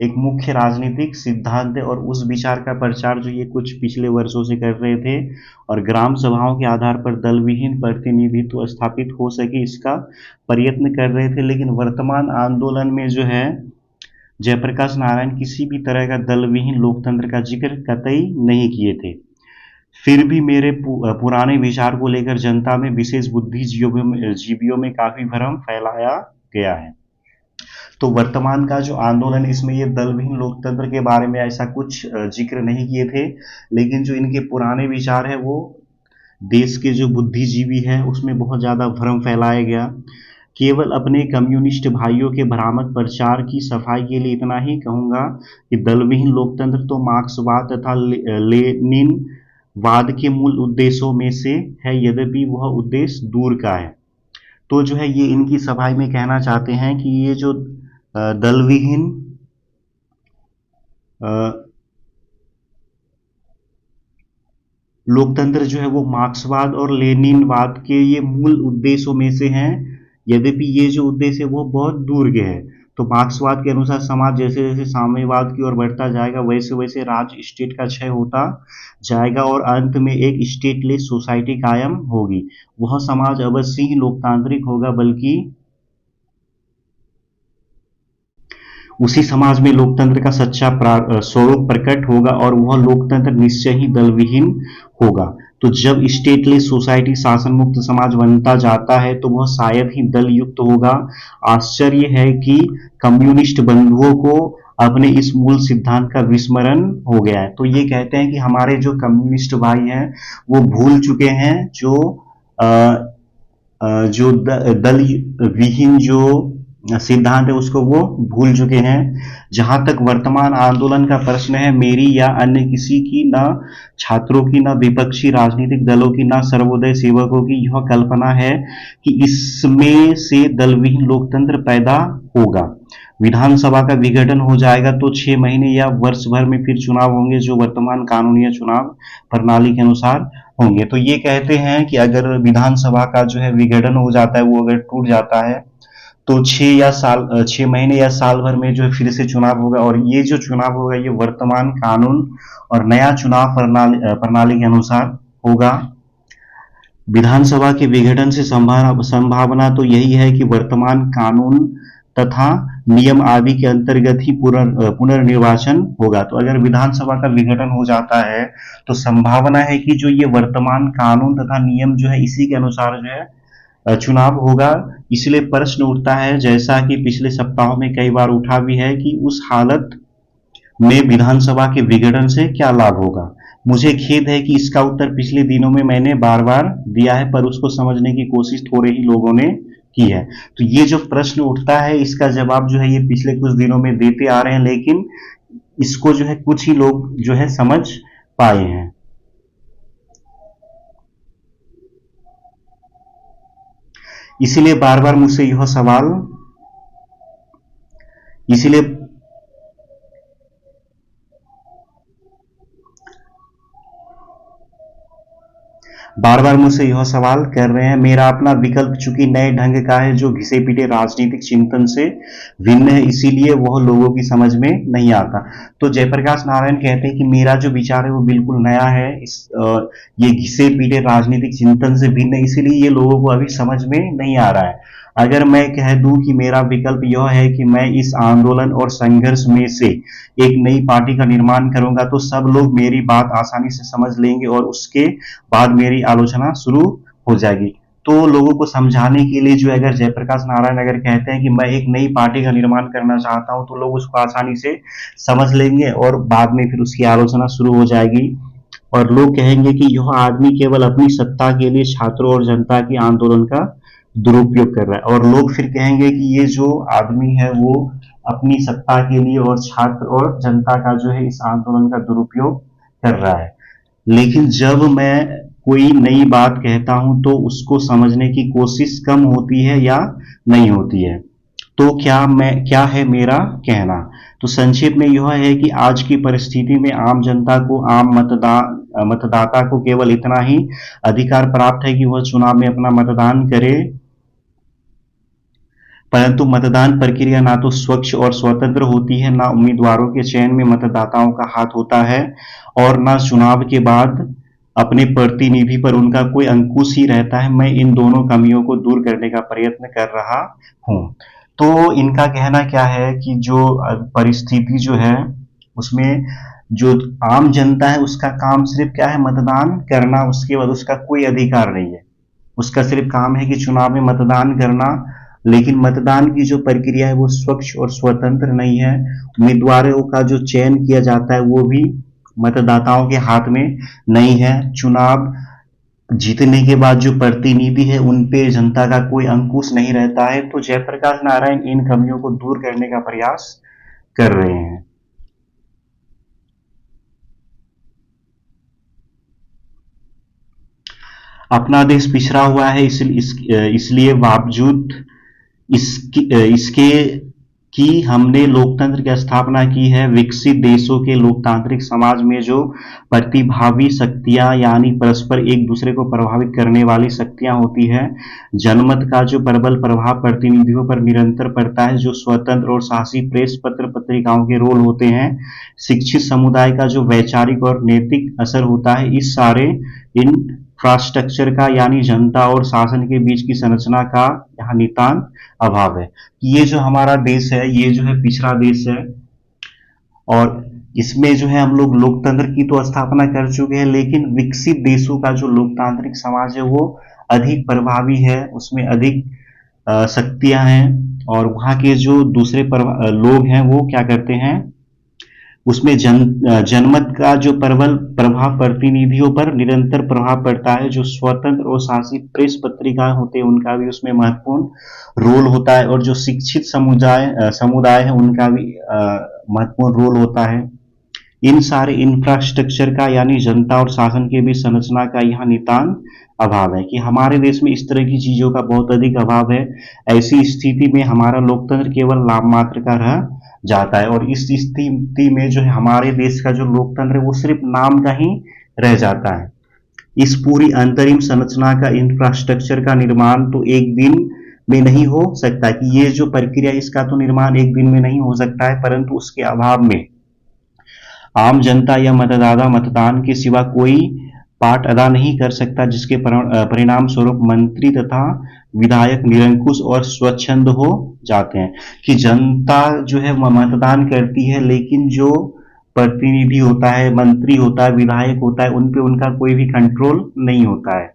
एक मुख्य राजनीतिक सिद्धांत है और उस विचार का प्रचार जो ये कुछ पिछले वर्षों से कर रहे थे और ग्राम सभाओं के आधार पर दलविहीन प्रतिनिधित्व स्थापित हो सके इसका प्रयत्न कर रहे थे। लेकिन वर्तमान आंदोलन में जो है जयप्रकाश नारायण किसी भी तरह का दलविहीन लोकतंत्र का जिक्र कतई नहीं किए थे। फिर भी मेरे पुराने विचार को लेकर जनता में, विशेष बुद्धिजीवियों में काफी भ्रम फैलाया गया है। तो वर्तमान का जो आंदोलन, इसमें ये दलविहीन लोकतंत्र के बारे में ऐसा कुछ जिक्र नहीं किए थे, लेकिन जो इनके पुराने विचार है वो देश के जो बुद्धिजीवी हैं उसमें बहुत ज़्यादा भ्रम फैलाया गया। केवल अपने कम्युनिस्ट भाइयों के भ्रामक प्रचार की सफाई के लिए इतना ही कहूँगा कि दलविहीन लोकतंत्र तो मार्क्सवाद तथा लेनिनवाद के मूल उद्देश्यों में से है, यद्यपि वह उद्देश्य दूर का है। तो जो है ये इनकी सफाई में कहना चाहते हैं कि ये जो दलविहीन लोकतंत्र जो है वो मार्क्सवाद और लेनिनवाद के ये मूल उद्देश्यों में से हैं, यद्यपि ये जो उद्देश्य है वो बहुत दूर के है। तो मार्क्सवाद के अनुसार समाज जैसे जैसे साम्यवाद की ओर बढ़ता जाएगा वैसे वैसे राज्य स्टेट का क्षय होता जाएगा और अंत में एक स्टेटलेस सोसाइटी कायम होगी। वह समाज अवश्य ही लोकतांत्रिक होगा, बल्कि उसी समाज में लोकतंत्र का सच्चा स्वरूप प्रकट होगा और वह लोकतंत्र निश्चय ही दलविहीन होगा। तो जब स्टेटलेस सोसाइटी शासन मुक्त समाज बनता जाता है तो वह शायद ही दल युक्त होगा। आश्चर्य है कि कम्युनिस्ट बंधुओं को अपने इस मूल सिद्धांत का विस्मरण हो गया है। तो ये कहते हैं कि हमारे जो कम्युनिस्ट भाई हैं वो भूल चुके हैं अ, जो दल विहीन जो सिद्धांत है उसको वो भूल चुके हैं। जहां तक वर्तमान आंदोलन का प्रश्न है, मेरी या अन्य किसी की, न छात्रों की, न विपक्षी राजनीतिक दलों की, न सर्वोदय सेवकों की यह कल्पना है कि इसमें से दलविहीन लोकतंत्र पैदा होगा। विधानसभा का विघटन हो जाएगा तो 6 महीने या वर्ष भर में फिर चुनाव होंगे जो वर्तमान कानूनी चुनाव प्रणाली के अनुसार होंगे। तो ये कहते हैं कि अगर विधानसभा का जो है विघटन हो जाता है, वो अगर टूट जाता है तो 6 महीने या साल भर में जो है फिर से चुनाव होगा, और ये जो चुनाव होगा ये वर्तमान कानून और नया चुनाव प्रणाली के अनुसार होगा। विधानसभा के विघटन से संभावना तो यही है कि वर्तमान कानून तथा नियम आदि के अंतर्गत ही पुनर्निर्वाचन होगा। तो अगर विधानसभा का विघटन हो जाता है तो संभावना है कि जो ये वर्तमान कानून तथा नियम जो है इसी के अनुसार जो है चुनाव होगा। इसलिए प्रश्न उठता है, जैसा कि पिछले सप्ताहों में कई बार उठा भी है, कि उस हालत में विधानसभा के विघटन से क्या लाभ होगा। मुझे खेद है कि इसका उत्तर पिछले दिनों में मैंने बार बार दिया है, पर उसको समझने की कोशिश थोड़े ही लोगों ने की है। तो ये जो प्रश्न उठता है इसका जवाब जो है ये पिछले कुछ दिनों में देते आ रहे हैं, लेकिन इसको जो है कुछ ही लोग जो है समझ पाए हैं। इसीलिए बार बार मुझसे यह सवाल इसीलिए बार बार मुझसे यह सवाल कर रहे हैं। मेरा अपना विकल्प चूंकि नए ढंग का है, जो घिसे पिटे राजनीतिक चिंतन से भिन्न है, इसीलिए वह लोगों की समझ में नहीं आता। तो जयप्रकाश नारायण कहते हैं कि मेरा जो विचार है वो बिल्कुल नया है, ये घिसे पीटे राजनीतिक चिंतन से भिन्न है, इसीलिए ये लोगों को अभी समझ में नहीं आ रहा है। अगर मैं कह दूं कि मेरा विकल्प यह है कि मैं इस आंदोलन और संघर्ष में से एक नई पार्टी का निर्माण करूंगा, तो सब लोग मेरी बात आसानी से समझ लेंगे और उसके बाद मेरी आलोचना शुरू हो जाएगी। तो लोगों को समझाने के लिए जो अगर जयप्रकाश नारायण अगर कहते हैं कि मैं एक नई पार्टी का निर्माण करना चाहता हूं, तो लोग उसको आसानी से समझ लेंगे और बाद में फिर उसकी आलोचना शुरू हो जाएगी। और लोग कहेंगे कि यह आदमी केवल अपनी सत्ता के लिए छात्रों और जनता के आंदोलन का दुरुपयोग कर रहा है। और लोग फिर कहेंगे कि ये जो आदमी है वो अपनी सत्ता के लिए और छात्र और जनता का जो है इस आंदोलन का दुरुपयोग कर रहा है। लेकिन जब मैं कोई नई बात कहता हूं तो उसको समझने की कोशिश कम होती है या नहीं होती है। तो क्या है मेरा कहना। तो संक्षेप में यह है कि आज की परिस्थिति में आम जनता को, आम मतदाता को केवल इतना ही अधिकार प्राप्त है कि वह चुनाव में अपना मतदान करे, परंतु मतदान प्रक्रिया ना तो स्वच्छ और स्वतंत्र होती है, ना उम्मीदवारों के चयन में मतदाताओं का हाथ होता है, और ना चुनाव के बाद अपने प्रतिनिधि पर उनका कोई अंकुश ही रहता है। मैं इन दोनों कमियों को दूर करने का प्रयत्न कर रहा हूं। तो इनका कहना क्या है कि जो परिस्थिति जो है उसमें जो आम जनता है उसका काम सिर्फ क्या है, मतदान करना, उसके बाद उसका कोई अधिकार नहीं है। उसका सिर्फ काम है कि चुनाव में मतदान करना, लेकिन मतदान की जो प्रक्रिया है वो स्वच्छ और स्वतंत्र नहीं है। उम्मीदवारों का जो चयन किया जाता है वो भी मतदाताओं के हाथ में नहीं है। चुनाव जीतने के बाद जो प्रतिनिधि है उन पे जनता का कोई अंकुश नहीं रहता है। तो जयप्रकाश नारायण इन कमियों को दूर करने का प्रयास कर रहे हैं। अपना देश पिछड़ा हुआ है, इसलिए बावजूद इसके कि हमने लोकतंत्र की स्थापना की है। विकसित देशों के लोकतांत्रिक समाज में जो प्रतिभावी शक्तियां यानी परस्पर एक दूसरे को प्रभावित करने वाली शक्तियां होती है, जनमत का जो प्रबल प्रभाव प्रतिनिधियों पर निरंतर पड़ता है, जो स्वतंत्र और साहसी प्रेस पत्र पत्रिकाओं के रोल होते हैं, शिक्षित समुदाय का जो वैचारिक और नैतिक असर होता है, इन इंफ्रास्ट्रक्चर का यानी जनता और शासन के बीच की संरचना का यहाँ नितांत अभाव है। ये जो हमारा देश है, ये जो है पिछड़ा देश है, और इसमें जो है हम लोग लोकतंत्र की तो स्थापना कर चुके हैं, लेकिन विकसित देशों का जो लोकतांत्रिक समाज है वो अधिक प्रभावी है, उसमें अधिक शक्तियां हैं, और वहाँ के जो दूसरे लोग हैं वो क्या करते हैं, उसमें जनमत का जो प्रबल प्रभाव प्रतिनिधियों पर निरंतर प्रभाव पड़ता है। जो स्वतंत्र और शासित प्रेस पत्रिकाएं होते हैं उनका भी उसमें महत्वपूर्ण रोल होता है, और जो शिक्षित समुदाय समुदाय है उनका भी महत्वपूर्ण रोल होता है। इन सारे इंफ्रास्ट्रक्चर का यानी जनता और शासन के बीच संरचना का यहाँ नितांत अभाव है, कि हमारे देश में इस तरह की चीजों का बहुत अधिक अभाव है। ऐसी स्थिति में हमारा लोकतंत्र केवल नाम मात्र का रह जाता है, और इस स्थिति में जो है हमारे देश का जो लोकतंत्र है वो सिर्फ नाम का ही रह जाता है। इस पूरी अंतरिम संरचना का इंफ्रास्ट्रक्चर का निर्माण तो एक दिन में नहीं हो सकता, कि ये जो प्रक्रिया इसका तो निर्माण एक दिन में नहीं हो सकता है, परंतु उसके अभाव में आम जनता या मतदाता मतदान के सिवा कोई पार्ट अदा नहीं कर सकता, जिसके परिणाम स्वरूप मंत्री तथा विधायक निरंकुश और स्वच्छंद हो जाते हैं। कि जनता जो है मतदान करती है, लेकिन जो प्रतिनिधि होता है, मंत्री होता है, विधायक होता है, उन पे उनका कोई भी कंट्रोल नहीं होता है,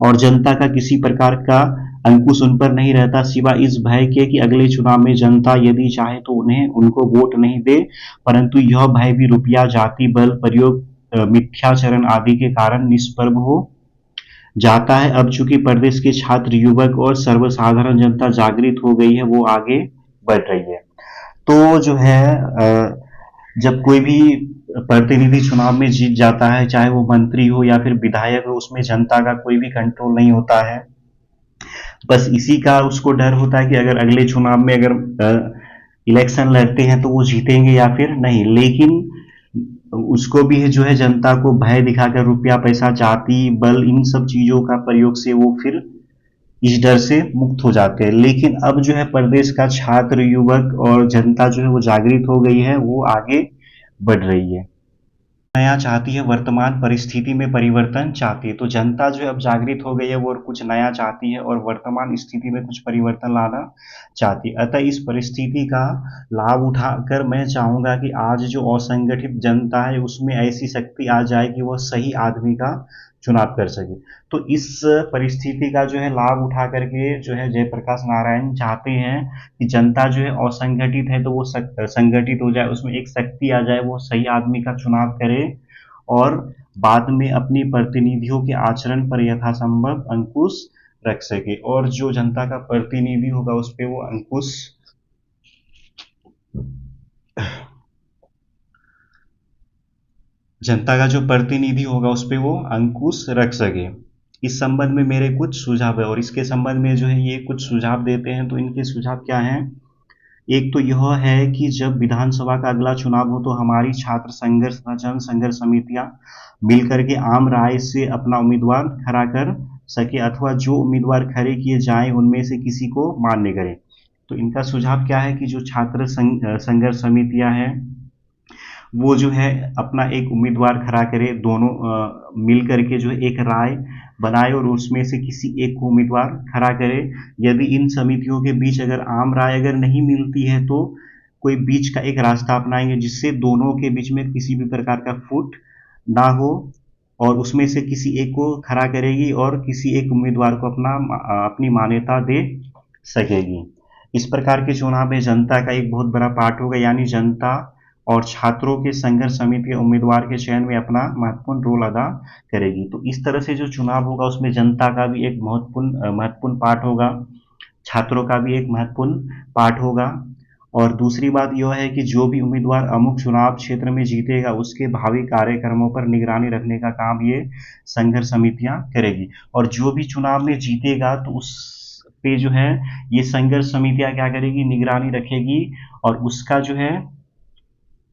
और जनता का किसी प्रकार का अंकुश उन पर नहीं रहता, सिवाय इस भय के कि अगले चुनाव में जनता यदि चाहे तो उन्हें उनको वोट नहीं दे, परंतु यह भय भी रुपया, जाति बल प्रयोग, मिथ्याचरण आदि के कारण निष्प्रभ हो जाता है। अब चूंकि प्रदेश के छात्र, युवक और सर्वसाधारण जनता जागृत हो गई है, वो आगे बढ़ रही है। तो जो है जब कोई भी प्रतिनिधि चुनाव में जीत जाता है, चाहे वो मंत्री हो या फिर विधायक हो, उसमें जनता का कोई भी कंट्रोल नहीं होता है। बस इसी का उसको डर होता है कि अगर अगले चुनाव में अगर इलेक्शन लड़ते हैं तो वो जीतेंगे या फिर नहीं, लेकिन उसको भी है जो है जनता को भय दिखाकर रुपया, पैसा, जाति बल, इन सब चीजों का प्रयोग से वो फिर इस डर से मुक्त हो जाते हैं। लेकिन अब जो है प्रदेश का छात्र, युवक और जनता जो है वो जागृत हो गई है, वो आगे बढ़ रही है, नया चाहती है, वर्तमान परिस्थिति में परिवर्तन चाहती है। तो जनता जो है अब जागृत हो गई है, वो कुछ नया चाहती है और वर्तमान स्थिति में कुछ परिवर्तन लाना चाहती है। अतः इस परिस्थिति का लाभ उठाकर मैं चाहूंगा कि आज जो असंगठित जनता है उसमें ऐसी शक्ति आ जाए कि वह सही आदमी का चुनाव कर सके। तो इस परिस्थिति का जो है लाभ उठा करके जो है जयप्रकाश नारायण चाहते हैं कि जनता जो है असंगठित है तो वो संगठित हो जाए, उसमें एक शक्ति आ जाए, वो सही आदमी का चुनाव करे, और बाद में अपनी प्रतिनिधियों के आचरण पर यथासंभव अंकुश रख सके, और जो जनता का प्रतिनिधि होगा उस पर वो अंकुश जनता का जो प्रतिनिधि होगा उस पर वो अंकुश रख सके। इस संबंध में मेरे कुछ सुझाव है, और इसके संबंध में जो है ये कुछ सुझाव देते हैं। तो इनके सुझाव क्या हैं? एक तो यह है कि जब विधानसभा का अगला चुनाव हो तो हमारी छात्र संघर्ष तथा जन संघर्ष समितियां मिलकर के आम राय से अपना उम्मीदवार खड़ा कर सके, अथवा जो उम्मीदवार खड़े किए जाएं उनमें से किसी को मान्य करें। तो इनका सुझाव क्या है कि जो छात्र संघर्ष समितियां हैं वो जो है अपना एक उम्मीदवार खड़ा करे, दोनों मिल करके जो है एक राय बनाए और उसमें से किसी एक को उम्मीदवार खड़ा करे। यदि इन समितियों के बीच अगर आम राय अगर नहीं मिलती है तो कोई बीच का एक रास्ता अपनाएंगे, जिससे दोनों के बीच में किसी भी प्रकार का फूट ना हो, और उसमें से किसी एक को खड़ा करेगी और किसी एक उम्मीदवार को अपनी मान्यता दे सकेगी। इस प्रकार के चुनाव में जनता का एक बहुत बड़ा पार्ट होगा, यानी जनता और छात्रों के संघर्ष समिति उम्मीदवार के चयन में अपना महत्वपूर्ण रोल अदा करेगी। तो इस तरह से जो चुनाव होगा उसमें जनता का भी एक महत्वपूर्ण पार्ट होगा, छात्रों का भी एक महत्वपूर्ण पार्ट होगा। और दूसरी बात यह है कि जो भी उम्मीदवार अमुक चुनाव क्षेत्र में जीतेगा उसके भावी कार्यक्रमों पर निगरानी रखने का काम ये संघर्ष समितियां करेगी, और जो भी चुनाव में जीतेगा तो उस पे जो है ये संघर्ष समितियां क्या करेगी, निगरानी रखेगी, और उसका जो है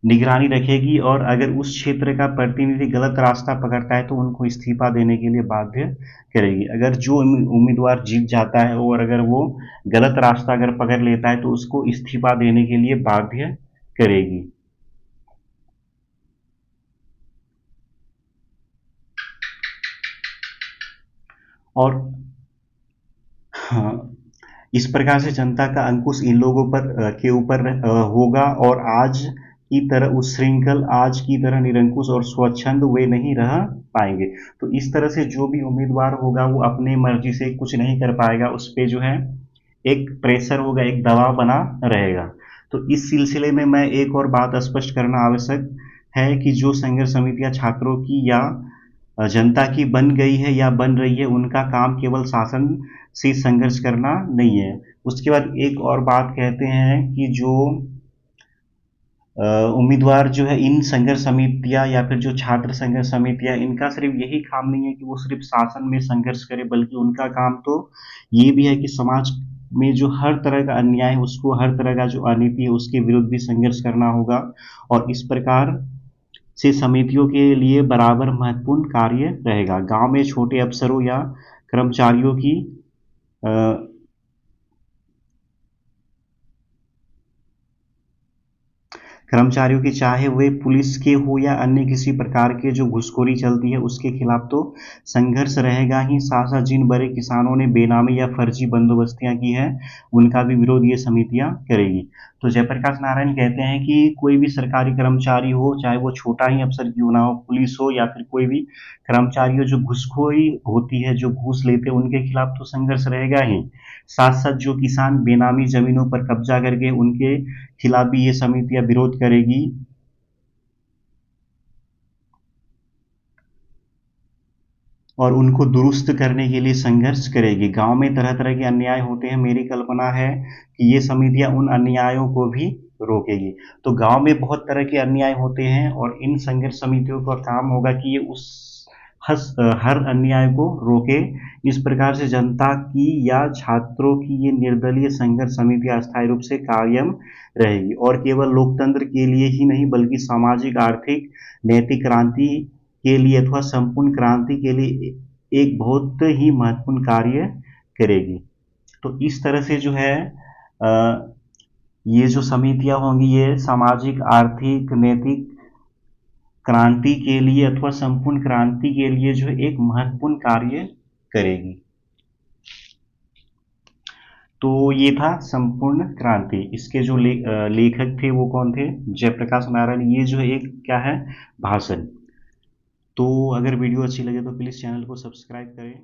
निगरानी रखेगी, और अगर उस क्षेत्र का प्रतिनिधि गलत रास्ता पकड़ता है तो उनको इस्तीफा देने के लिए बाध्य करेगी। अगर जो उम्मीदवार जीत जाता है और अगर वो गलत रास्ता अगर पकड़ लेता है तो उसको इस्तीफा देने के लिए बाध्य करेगी। और हाँ, इस प्रकार से जनता का अंकुश इन लोगों पर के ऊपर होगा और आज की तरह निरंकुश और स्वच्छंद वे नहीं रह पाएंगे। तो इस तरह से जो भी उम्मीदवार होगा वो अपने मर्जी से कुछ नहीं कर पाएगा, उस पे जो है एक प्रेशर होगा, एक दबाव बना रहेगा। तो इस सिलसिले में मैं एक और बात स्पष्ट करना आवश्यक है कि जो संघर्ष समितियां छात्रों की या जनता की बन गई है या बन रही है, उनका काम केवल शासन से संघर्ष करना नहीं है। उसके बाद एक और बात कहते हैं कि जो उम्मीदवार जो है इन संघर्ष समितियां या फिर जो छात्र संघर्ष समितियां, इनका सिर्फ यही काम नहीं है कि वो सिर्फ शासन में संघर्ष करे, बल्कि उनका काम तो ये भी है कि समाज में जो हर तरह का अन्याय है, उसको हर तरह का जो अनीति है उसके विरुद्ध भी संघर्ष करना होगा। और इस प्रकार से समितियों के लिए बराबर महत्वपूर्ण कार्य रहेगा। गांव में छोटे अफसरों या कर्मचारियों की अ, कर्मचारियों की, चाहे वे पुलिस के हो या अन्य किसी प्रकार के जो घुसखोरी चलती है उसके खिलाफ तो संघर्ष रहेगा ही। साथ साथ जिन बड़े किसानों ने बेनामी या फर्जी बंदोबस्तियां की है, उनका भी विरोध ये समितियां करेगी। तो जयप्रकाश नारायण कहते हैं कि कोई भी सरकारी कर्मचारी हो, चाहे वो छोटा ही अफसर क्यों ना हो, पुलिस हो या फिर कोई भी कर्मचारी हो, जो घुसखोरी होती है, जो घूस लेते हैं, उनके खिलाफ तो संघर्ष रहेगा ही। साथ साथ जो किसान बेनामी जमीनों पर कब्जा करके, उनके खिलाफ भी ये समितियां विरोध करेगी। और उनको दुरुस्त करने के लिए संघर्ष करेगी। गांव में तरह तरह के अन्याय होते हैं, मेरी कल्पना है कि ये समितियां उन अन्यायों को भी रोकेगी। तो गांव में बहुत तरह के अन्याय होते हैं और इन संघर्ष समितियों का काम होगा कि ये हर अन्याय को रोके। इस प्रकार से जनता की या छात्रों की ये निर्दलीय संघर्ष समितियां अस्थायी रूप से कायम रहेगी और केवल लोकतंत्र के लिए ही नहीं, बल्कि सामाजिक, आर्थिक, नैतिक क्रांति के लिए अथवा संपूर्ण क्रांति के लिए एक बहुत ही महत्वपूर्ण कार्य करेगी। तो इस तरह से जो है अ, ये जो समितियां होंगी, ये सामाजिक, आर्थिक, नैतिक क्रांति के लिए अथवा संपूर्ण क्रांति के लिए जो है एक महत्वपूर्ण कार्य करेगी। तो ये था संपूर्ण क्रांति। इसके जो लेखक थे वो कौन थे? जयप्रकाश नारायण। ये जो है एक क्या है, भाषण। तो अगर वीडियो अच्छी लगे तो प्लीज़ चैनल को सब्सक्राइब करें।